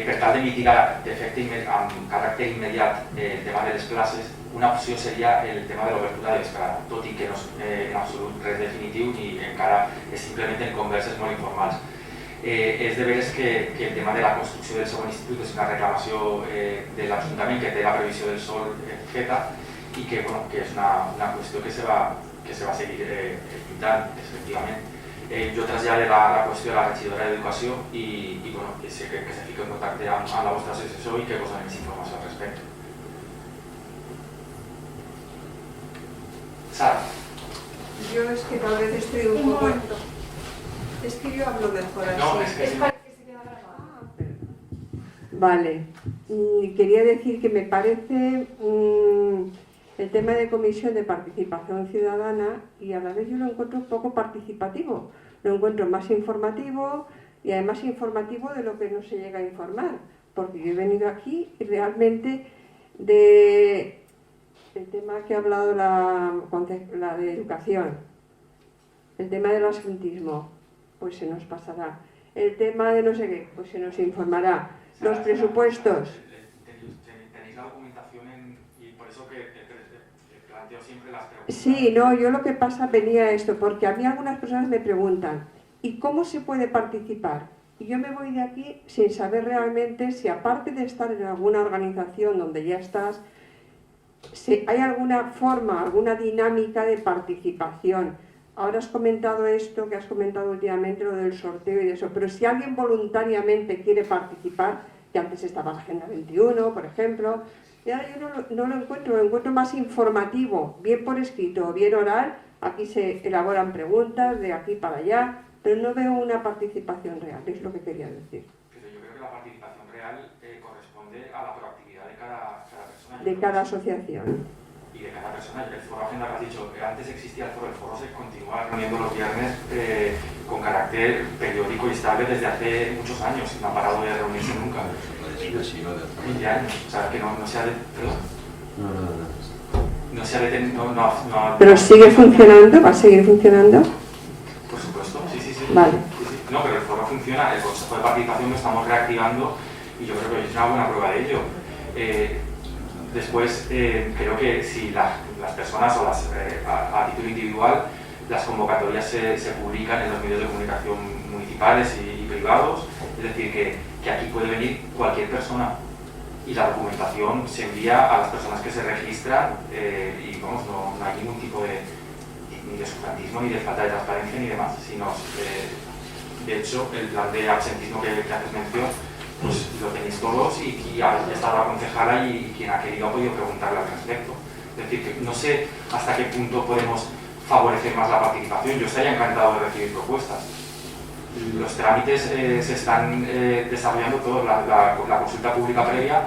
per tal de mitigar d'efecte amb caràcter immediat el tema de les places, una opció seria el tema de l'obertura de vesprada, tot i que no és en absolut res definitiu ni encara és simplement en converses molt informals. És de veres que el tema de la construcció del segon institut és una reclamació de l'Ajuntament que té la previsió del sòl feta i que és una qüestió que se va seguir lluitant, efectivament. Jo trasllade la qüestió a la regidora d'Educació i que sé que se fiqui en contacte amb la vostra associació i que us donem més informació al respecte. Sara. Yo es que tal vez estoy un poco... Es que yo hablo mejor así. No, es para que se quede grabado. Vale. Quería decir que me parece el tema de comisión de participación ciudadana y a la vez yo lo encuentro un poco participativo. Lo encuentro más informativo y además informativo de lo que no se llega a informar. Porque yo he venido aquí y realmente el tema que ha hablado la de educación, el tema del absentismo, pues se nos pasará. El tema de no sé qué, pues se nos informará. Los presupuestos. Tenéis la documentación y por eso que planteo siempre las preguntas. Sí, no, yo lo que pasa venía a esto, porque a mí algunas personas me preguntan, ¿y cómo se puede participar? Y yo me voy de aquí sin saber realmente si aparte de estar en alguna organización donde ya estás, si hay alguna forma, alguna dinámica de participación. Ahora has comentado esto que has comentado últimamente, lo del sorteo y de eso, pero si alguien voluntariamente quiere participar, que antes estaba la Agenda 21, por ejemplo, y ahora yo no lo encuentro más informativo, bien por escrito, bien oral, aquí se elaboran preguntas de aquí para allá, pero no veo una participación real, es lo que quería decir. Pero yo creo que la participación real corresponde a la proactividad de cada persona. De cada asociación. Y de cada persona. El foro Agenda, que has dicho, antes existía el foro se continúa reuniendo los viernes con carácter periódico y estable desde hace muchos años y no ha parado de reunirse nunca. 20 años, o sea, que no se ha de... Perdón. no se ha detenido, ¿Pero sigue funcionando? ¿Va a seguir funcionando? Por supuesto, sí. Vale. Sí. No, pero el foro funciona, el Consejo de Participación lo estamos reactivando y yo creo que es una buena prueba de ello. Después, creo que si las personas o a título individual, las convocatorias se publican en los medios de comunicación municipales y privados, es decir, que aquí puede venir cualquier persona y la documentación se envía a las personas que se registran y vamos, no hay ningún tipo ni de subjetivismo, ni de falta de transparencia, ni demás, sino de hecho el plan de absentismo que haces mención, pues lo tenéis todos y ha estado la concejala y quien ha querido ha podido preguntarle al respecto. Es decir, que no sé hasta qué punto podemos favorecer más la participación. Yo estaría encantado de recibir propuestas. Los trámites se están desarrollando todos, la consulta pública previa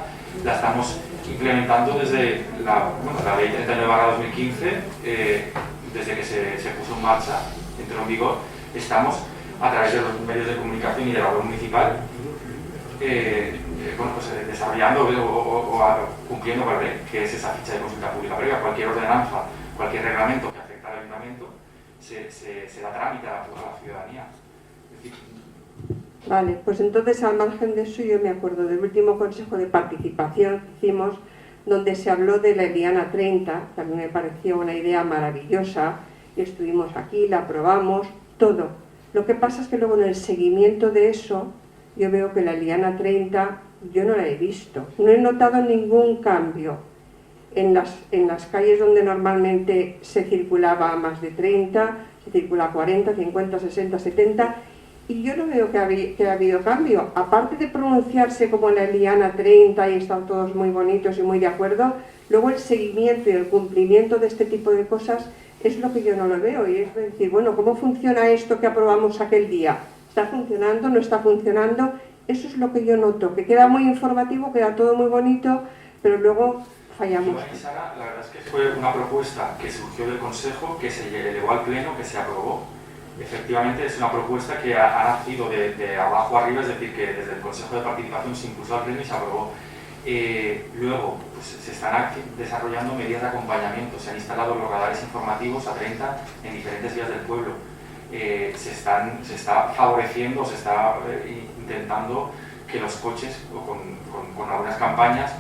la estamos implementando desde la ley 39/2015, desde que se puso en marcha, entró en vigor. Estamos a través de los medios de comunicación y de la web municipal desarrollando o cumpliendo con la ley, que es esa ficha de consulta pública previa. Cualquier ordenanza, cualquier reglamento que afecta al ayuntamiento se da trámite a la ciudadanía. Vale, pues entonces al margen de eso yo me acuerdo del último consejo de participación que hicimos, donde se habló de la Eliana 30, que a mí me pareció una idea maravillosa, y estuvimos aquí, la aprobamos, todo. Lo que pasa es que luego en el seguimiento de eso, yo veo que la Eliana 30 yo no la he visto, no he notado ningún cambio en las calles donde normalmente se circulaba a más de 30, se circula a 40, 50, 60, 70, y yo no veo que ha habido cambio. Aparte de pronunciarse como la Eliana 30 y están todos muy bonitos y muy de acuerdo, luego el seguimiento y el cumplimiento de este tipo de cosas es lo que yo no lo veo. Y es decir, bueno, ¿cómo funciona esto que aprobamos aquel día? ¿Está funcionando? ¿No está funcionando? Eso es lo que yo noto, que queda muy informativo, queda todo muy bonito, pero luego fallamos. Sara, la verdad es que fue una propuesta que surgió del Consejo, que se elevó al Pleno, que se aprobó. Efectivamente es una propuesta que ha nacido de abajo arriba, es decir, que desde el Consejo de Participación se impulsó al Pleno y se aprobó. Luego pues, se están desarrollando medidas de acompañamiento, se han instalado los radares informativos a 30 en diferentes vías del pueblo. Se está favoreciendo, se está intentando que los coches, con algunas campañas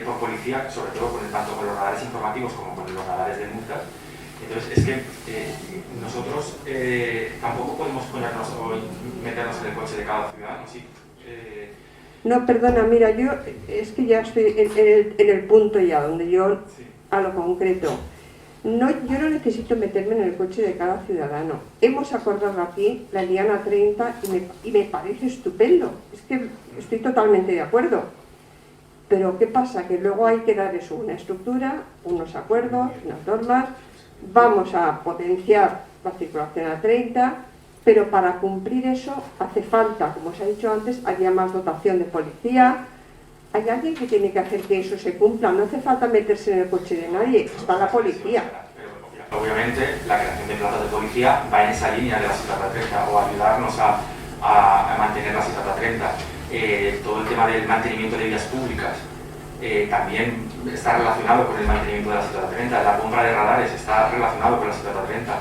por policía, sobre todo tanto con los radares informativos como con los radares de multas. Entonces es que nosotros tampoco podemos ponernos o meternos en el coche de cada ciudadano, ¿sí? No, perdona, mira, yo es que ya estoy en el punto ya, donde yo, sí, a lo concreto. No, yo no necesito meterme en el coche de cada ciudadano. Hemos acordado aquí la Eliana 30 y me parece estupendo. Es que estoy totalmente de acuerdo. Pero ¿qué pasa? Que luego hay que dar eso, una estructura, unos acuerdos, unas normas. Vamos a potenciar la circulación a 30, pero para cumplir eso hace falta, como os he dicho antes, haya más dotación de policía. Hay alguien que tiene que hacer que eso se cumpla, no hace falta meterse en el coche de nadie, está la policía. Obviamente la creación de plazas de policía va en esa línea de la Ciutat 30 o ayudarnos a mantener la Ciutat 30. Todo el tema del mantenimiento de vías públicas también está relacionado con el mantenimiento de la Ciutat 30. La compra de radares está relacionado con la Ciutat 30.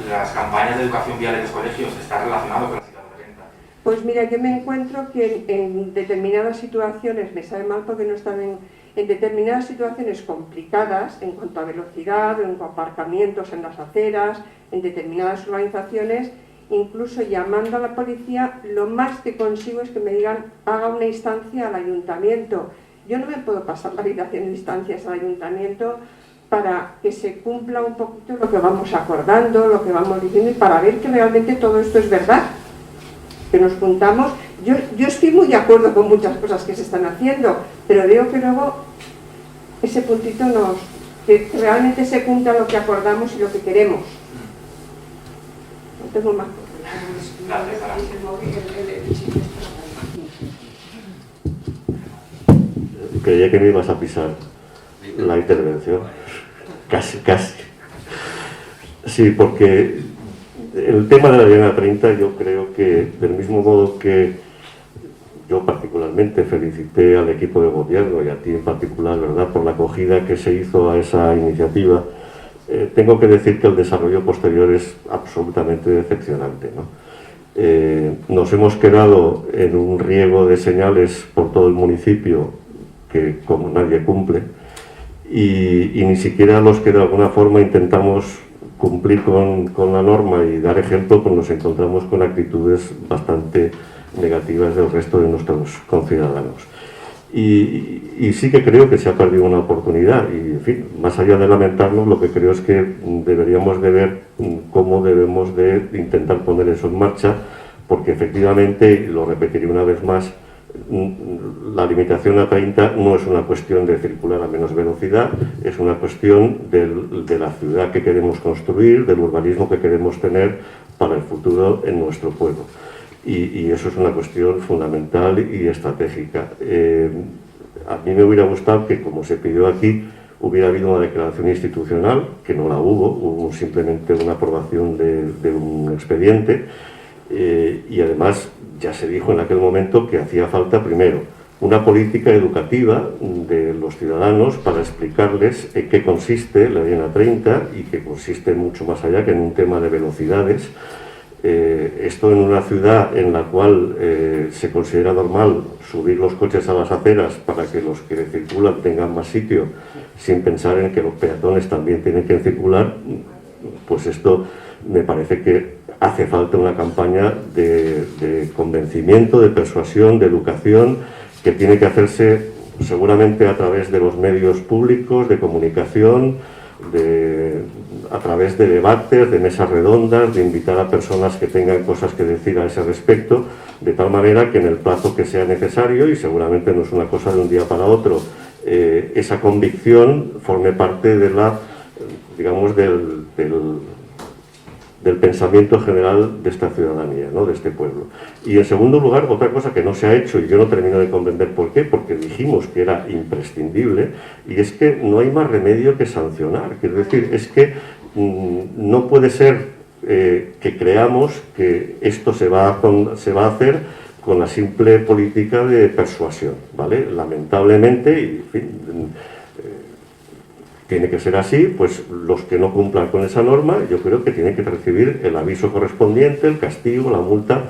Las campañas de educación vial en los colegios está relacionado con la Ciutat 30. Pues mira, yo me encuentro que en determinadas situaciones, me sabe mal porque no están en determinadas situaciones complicadas en cuanto a velocidad, en cuanto a aparcamientos en las aceras, en determinadas urbanizaciones, incluso llamando a la policía, lo más que consigo es que me digan, haga una instancia al ayuntamiento. Yo no me puedo pasar la vida haciendo instancias al ayuntamiento para que se cumpla un poquito lo que vamos acordando, lo que vamos diciendo y para ver que realmente todo esto es verdad. Que nos juntamos, yo estoy muy de acuerdo con muchas cosas que se están haciendo, pero veo que luego ese puntito que realmente se cumpla lo que acordamos y lo que queremos. No tengo más. Creía que me ibas a pisar la intervención. Casi. Sí, porque el tema de la Eliana 30 yo creo que del mismo modo que yo particularmente felicité al equipo de gobierno y a ti en particular, ¿verdad?, por la acogida que se hizo a esa iniciativa. Tengo que decir que el desarrollo posterior es absolutamente decepcionante, ¿no? Nos hemos quedado en un riego de señales por todo el municipio que como nadie cumple y ni siquiera los que de alguna forma intentamos cumplir con la norma y dar ejemplo, pues nos encontramos con actitudes bastante negativas del resto de nuestros conciudadanos. Y sí que creo que se ha perdido una oportunidad y, en fin, más allá de lamentarlo, lo que creo es que deberíamos de ver cómo debemos de intentar poner eso en marcha, porque efectivamente, lo repetiré una vez más, la limitación a 30 no es una cuestión de circular a menos velocidad, es una cuestión de la ciudad que queremos construir, del urbanismo que queremos tener para el futuro en nuestro pueblo. Y eso es una cuestión fundamental y estratégica. A mí me hubiera gustado que, como se pidió aquí, hubiera habido una declaración institucional, que no la hubo simplemente una aprobación de un expediente, y además ya se dijo en aquel momento que hacía falta, primero, una política educativa de los ciudadanos para explicarles en qué consiste la Diana 30 y que consiste mucho más allá que en un tema de velocidades. Esto en una ciudad en la cual se considera normal subir los coches a las aceras para que los que circulan tengan más sitio, sin pensar en que los peatones también tienen que circular, pues esto me parece que hace falta una campaña de convencimiento, de persuasión, de educación, que tiene que hacerse seguramente a través de los medios públicos, de comunicación, a través de debates, de mesas redondas, de invitar a personas que tengan cosas que decir a ese respecto, de tal manera que en el plazo que sea necesario, y seguramente no es una cosa de un día para otro, esa convicción forme parte de la, digamos, del pensamiento general de esta ciudadanía, ¿no?, de este pueblo. Y en segundo lugar, otra cosa que no se ha hecho, y yo no termino de comprender por qué, porque dijimos que era imprescindible, y es que no hay más remedio que sancionar. Quiero decir, es que no puede ser que creamos que esto se va a hacer con la simple política de persuasión, ¿vale? Lamentablemente, y en fin, tiene que ser así, pues los que no cumplan con esa norma, yo creo que tienen que recibir el aviso correspondiente, el castigo, la multa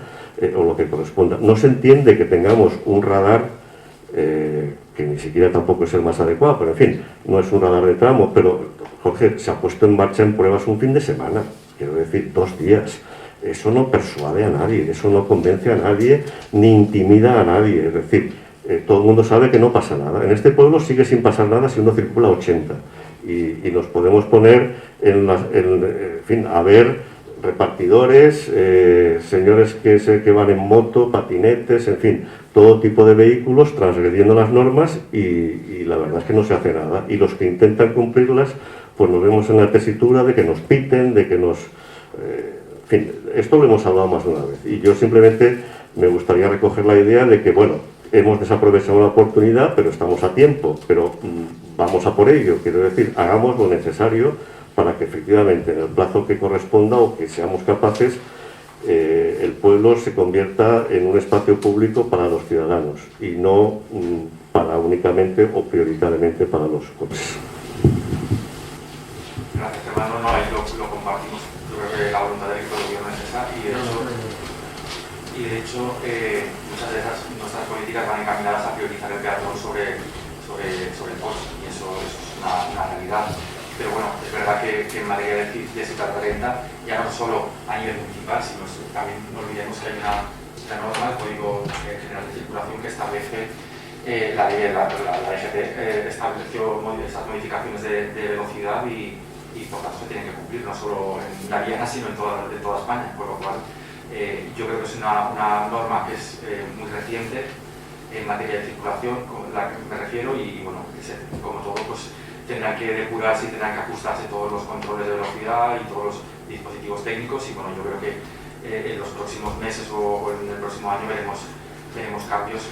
o lo que corresponda. No se entiende que tengamos un radar, que ni siquiera tampoco es el más adecuado, pero en fin, no es un radar de tramo, pero Jorge, se ha puesto en marcha en pruebas un fin de semana, quiero decir, 2 días. Eso no persuade a nadie, eso no convence a nadie, ni intimida a nadie, es decir, todo el mundo sabe que no pasa nada. En este pueblo sigue sin pasar nada si uno circula 80. Y nos podemos poner en fin, a ver repartidores, señores que van en moto, patinetes, en fin, todo tipo de vehículos transgrediendo las normas y la verdad es que no se hace nada. Y los que intentan cumplirlas, pues nos vemos en la tesitura de que nos piten, de que nos... en fin, esto lo hemos hablado más de una vez. Y yo simplemente me gustaría recoger la idea de que, bueno, hemos desaprovechado la oportunidad, pero estamos a tiempo, pero vamos a por ello, quiero decir, hagamos lo necesario para que efectivamente en el plazo que corresponda o que seamos capaces, el pueblo se convierta en un espacio público para los ciudadanos y no para únicamente o prioritariamente para los coches. Gracias, Fernando. No, lo compartimos. Yo creo que la voluntad del equipo de gobierno es esa y de hecho muchas de nuestras políticas van encaminadas a priorizar el peatón sobre el coche y eso es una realidad. Pero bueno, es verdad que en materia de Z30, ya no solo a nivel municipal, sino también no olvidemos que hay una norma, el Código General de Circulación, que establece la DGT estableció esas modificaciones de velocidad y por tanto se tienen que cumplir, no solo en la Viana, sino en toda España, por lo cual yo creo que es una norma que es muy reciente en materia de circulación, con la que me refiero, y bueno, como todo, pues tendrán que depurarse y tendrán que ajustarse todos los controles de velocidad y todos los dispositivos técnicos, y bueno, yo creo que en los próximos meses o en el próximo año veremos cambios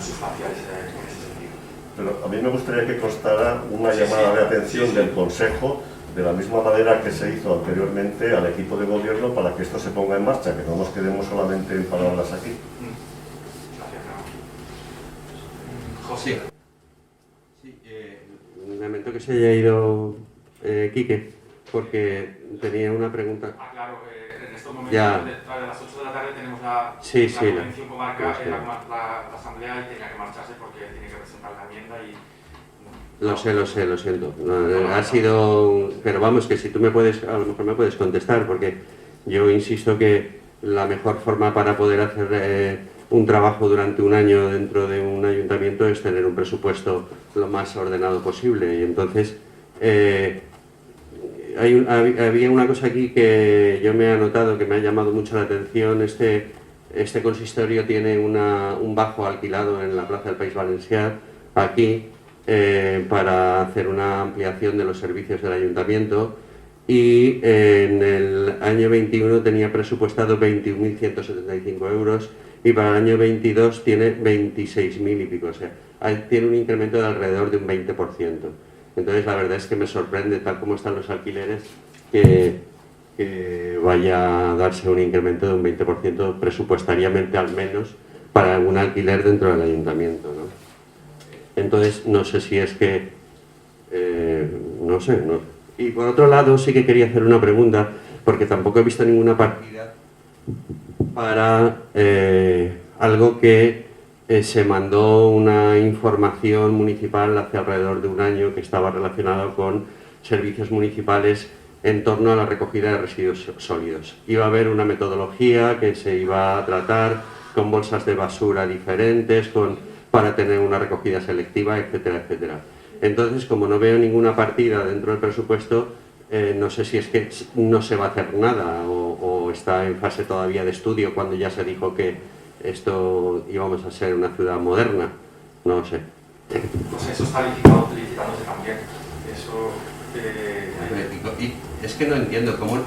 sustanciales en ese sentido. Pero a mí me gustaría que constara una llamada de atención del Consejo, de la misma manera que se hizo anteriormente al equipo de gobierno, para que esto se ponga en marcha, que no nos quedemos solamente en palabras aquí. Gracias. José. Sí, lamento que se haya ido Quique, porque tenía una pregunta. Claro, en estos momentos, Ya. a las 8 de la tarde tenemos la convención comarca en la asamblea y tenía que marcharse porque tiene que presentar la enmienda y... Lo siento. Ha sido... Pero vamos, que si tú me puedes, a lo mejor me puedes contestar, porque yo insisto que la mejor forma para poder hacer un trabajo durante un año dentro de un ayuntamiento es tener un presupuesto lo más ordenado posible. Y entonces, había una cosa aquí que yo me he anotado, que me ha llamado mucho la atención. Este consistorio tiene un bajo alquilado en la Plaza del País Valencià, aquí, para hacer una ampliación de los servicios del ayuntamiento, y en el año 21 tenía presupuestado 21.175 euros y para el año 22 tiene 26.000 y pico, o sea, tiene un incremento de alrededor de un 20%. Entonces la verdad es que me sorprende, tal como están los alquileres, que vaya a darse un incremento de un 20% presupuestariamente al menos para algún alquiler dentro del ayuntamiento, ¿no? Entonces, no sé si es que... no sé. Y por otro lado, sí que quería hacer una pregunta, porque tampoco he visto ninguna partida para algo que se mandó una información municipal hace alrededor de un año que estaba relacionado con servicios municipales en torno a la recogida de residuos sólidos. Iba a haber una metodología que se iba a tratar con bolsas de basura diferentes, para tener una recogida selectiva, etcétera, etcétera. Entonces, como no veo ninguna partida dentro del presupuesto, no sé si es que no se va a hacer nada o está en fase todavía de estudio cuando ya se dijo que esto íbamos a ser una ciudad moderna. No lo sé. Pues eso está licitándose también. Eso... Y es que no entiendo cómo...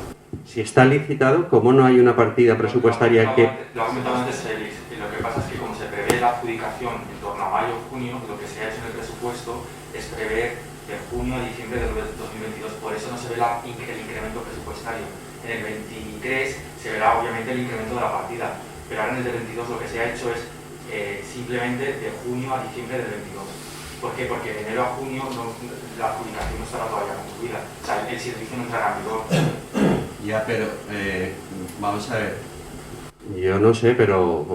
Si está licitado, ¿cómo no hay una partida presupuestaria que...? Lo ha comentado antes Félix. Lo que pasa es que como se prevé la adjudicación en torno a mayo o junio, lo que se ha hecho en el presupuesto es prever de junio a diciembre del 2022. Por eso no se ve el incremento presupuestario. En el 23 se verá obviamente el incremento de la partida, pero ahora en el del 22 lo que se ha hecho es simplemente de junio a diciembre del 22. ¿Por qué? Porque de enero a junio la adjudicación no estará todavía concluida. O sea, el servicio no entrará en vigor. Ya, pero vamos a ver. Yo no sé, pero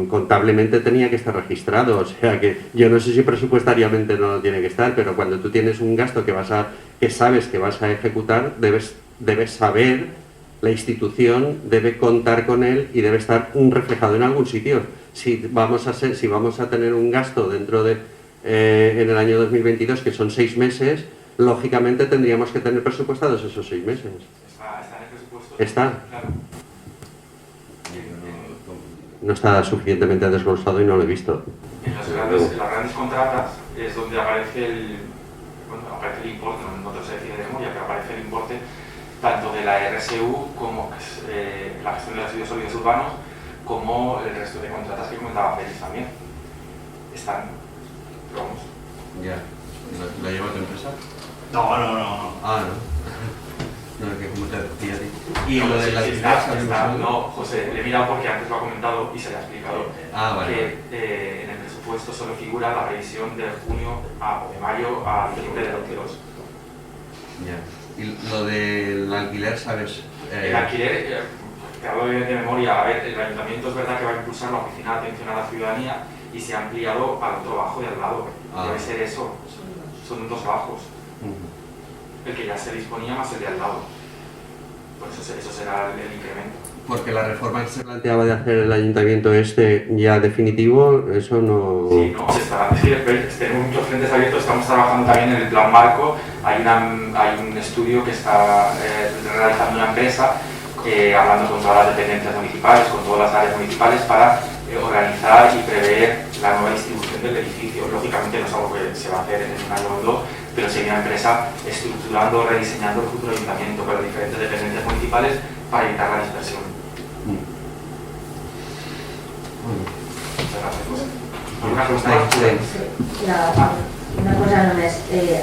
contablemente tenía que estar registrado, o sea que yo no sé si presupuestariamente no lo tiene que estar, pero cuando tú tienes un gasto que sabes que vas a ejecutar, debes saber, la institución debe contar con él y debe estar reflejado en algún sitio. Si vamos a tener un gasto dentro de en el año 2022, que son 6 meses, lógicamente tendríamos que tener presupuestados esos 6 meses. Está en el presupuesto. ¿Está? Claro. No está suficientemente desglosado y no lo he visto. En las grandes contratas es donde aparece el importe, no te lo sé decir de memoria, pero aparece el importe tanto de la RSU como la gestión de residuos sólidos urbanos, como el resto de contratas que comentaba Félix también. Están, pero vamos. Ya. ¿La lleva tu empresa? No. Ah, no. No, que como te decía a ti. Y No, lo de sí, las no, José, le he mirado porque antes lo ha comentado y se le ha explicado. Vale. Que en el presupuesto solo figura la previsión de junio o de mayo a diciembre del 22. Ya. Y lo del alquiler, ¿sabes? El alquiler, te hablo de memoria, a ver, el ayuntamiento es verdad que va a impulsar la oficina de atención a la ciudadanía y se ha ampliado al otro bajo de al lado. Debe ser eso, son 2 bajos. El que ya se disponía más el de al lado. Por eso será el incremento. Porque la reforma que se planteaba de hacer el ayuntamiento ya definitivo, eso no... Sí, no, se está, es que tenemos muchos frentes abiertos, estamos trabajando también en el plan marco, hay un estudio que está realizando una empresa hablando con todas las dependencias municipales, con todas las áreas municipales para organizar y prever la nueva distribución del edificio. Lógicamente no es algo que se va a hacer en un año o 2, pero sería una empresa estructurando, rediseñando el futuro ayuntamiento con las diferentes dependencias municipales para evitar la dispersión. Muchas gracias, José. ¿Alguna pregunta más? Una cosa només.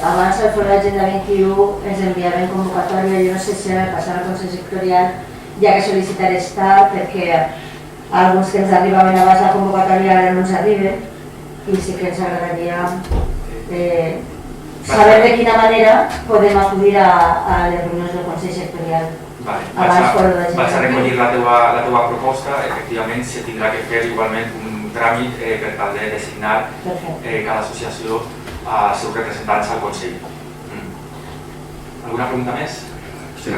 Abans el foro d'Agenda 21 ens enviaven convocatòria, jo no sé si ara passar al Consell Sectorial ja que sol·licitar estar, perquè alguns que ens arribaven abans la convocatòria ara no ens arriben. i sí que ens agradaria saber de quina manera podem acudir a les reunions del Consell Sectorial. Vaig a recollir la teva proposta. Efectivament, se tindrà que fer igualment un tràmit per tal de designar cada associació als seus representants al Consell. ¿Alguna pregunta més? Sí,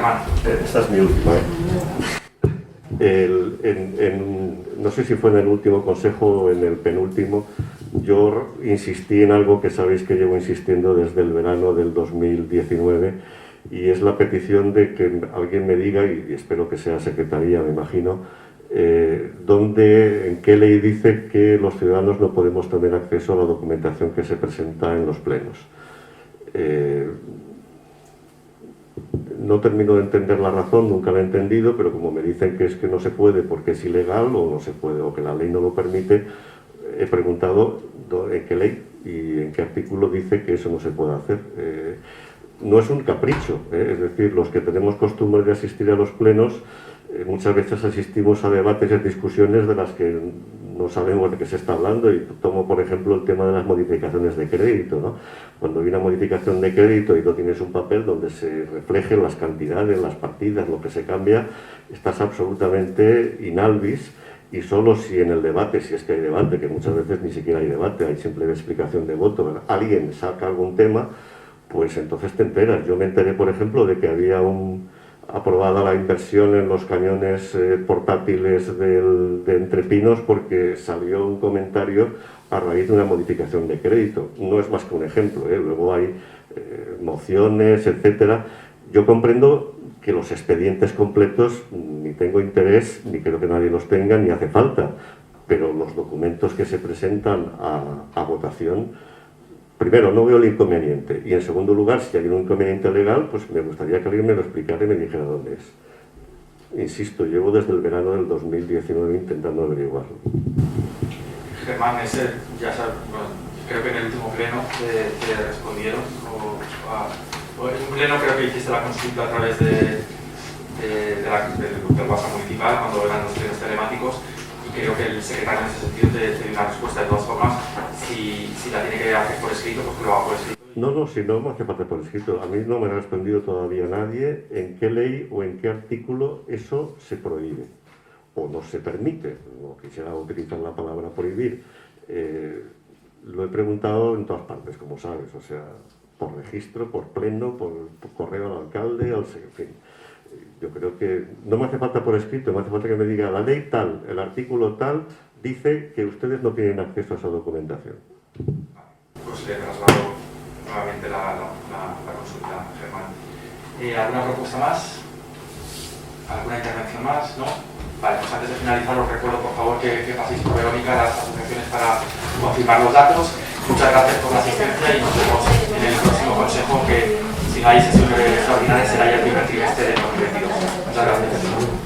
esta es mi última. No sé si fue en el último consejo o en el penúltimo, yo insistí en algo que sabéis que llevo insistiendo desde el verano del 2019, y es la petición de que alguien me diga, y espero que sea Secretaría, me imagino, en qué ley dice que los ciudadanos no podemos tener acceso a la documentación que se presenta en los plenos. No termino de entender la razón, nunca la he entendido, pero como me dicen que es que no se puede porque es ilegal o no se puede o que la ley no lo permite, he preguntado en qué ley y en qué artículo dice que eso no se puede hacer. No es un capricho, es decir, los que tenemos costumbre de asistir a los plenos muchas veces asistimos a debates y a discusiones de las que no sabemos de qué se está hablando, y tomo por ejemplo el tema de las modificaciones de crédito, ¿no? Cuando hay una modificación de crédito y no tienes un papel donde se reflejen las cantidades, las partidas, lo que se cambia, estás absolutamente in albis, y solo si en el debate, si es que hay debate, que muchas veces ni siquiera hay debate, hay simple explicación de voto, ¿verdad? Alguien saca algún tema, pues entonces te enteras. Yo me enteré, por ejemplo, de que había aprobada la inversión en los cañones portátiles de Entrepinos porque salió un comentario a raíz de una modificación de crédito. No es más que un ejemplo, luego hay mociones, etcétera. Yo comprendo que los expedientes completos ni tengo interés, ni creo que nadie los tenga, ni hace falta, pero los documentos que se presentan a votación, primero, no veo el inconveniente, y en segundo lugar, si hay un inconveniente legal, pues me gustaría que alguien me lo explicara y me dijera dónde es. Insisto, llevo desde el verano del 2019 intentando averiguarlo. Germán, ya sabes, bueno, creo que en el último pleno te respondieron, o en un pleno creo que hiciste la consulta a través del WhatsApp municipal cuando eran los plenos telemáticos, y creo que el secretario en ese sentido te dio una respuesta. De todas formas, si la tiene que hacer por escrito, pues que lo haga por escrito. No, si no me hace falta por escrito. A mí no me ha respondido todavía nadie en qué ley o en qué artículo eso se prohíbe o no se permite. No quisiera utilizar la palabra prohibir. Lo he preguntado en todas partes, como sabes, o sea, por registro, por pleno, por correo al alcalde, en fin. Yo creo que no me hace falta por escrito, me hace falta que me diga la ley tal, el artículo tal, dice que ustedes no tienen acceso a esa documentación. Pues le traslado nuevamente la consulta, Germán. ¿Alguna propuesta más? ¿Alguna intervención más? ¿No? Vale, pues antes de finalizar os recuerdo por favor que paséis por Verónica las asociaciones para confirmar los datos. Muchas gracias por la asistencia y nos vemos en el próximo consejo, que si no hay sesiones extraordinarias será ya el primer trimestre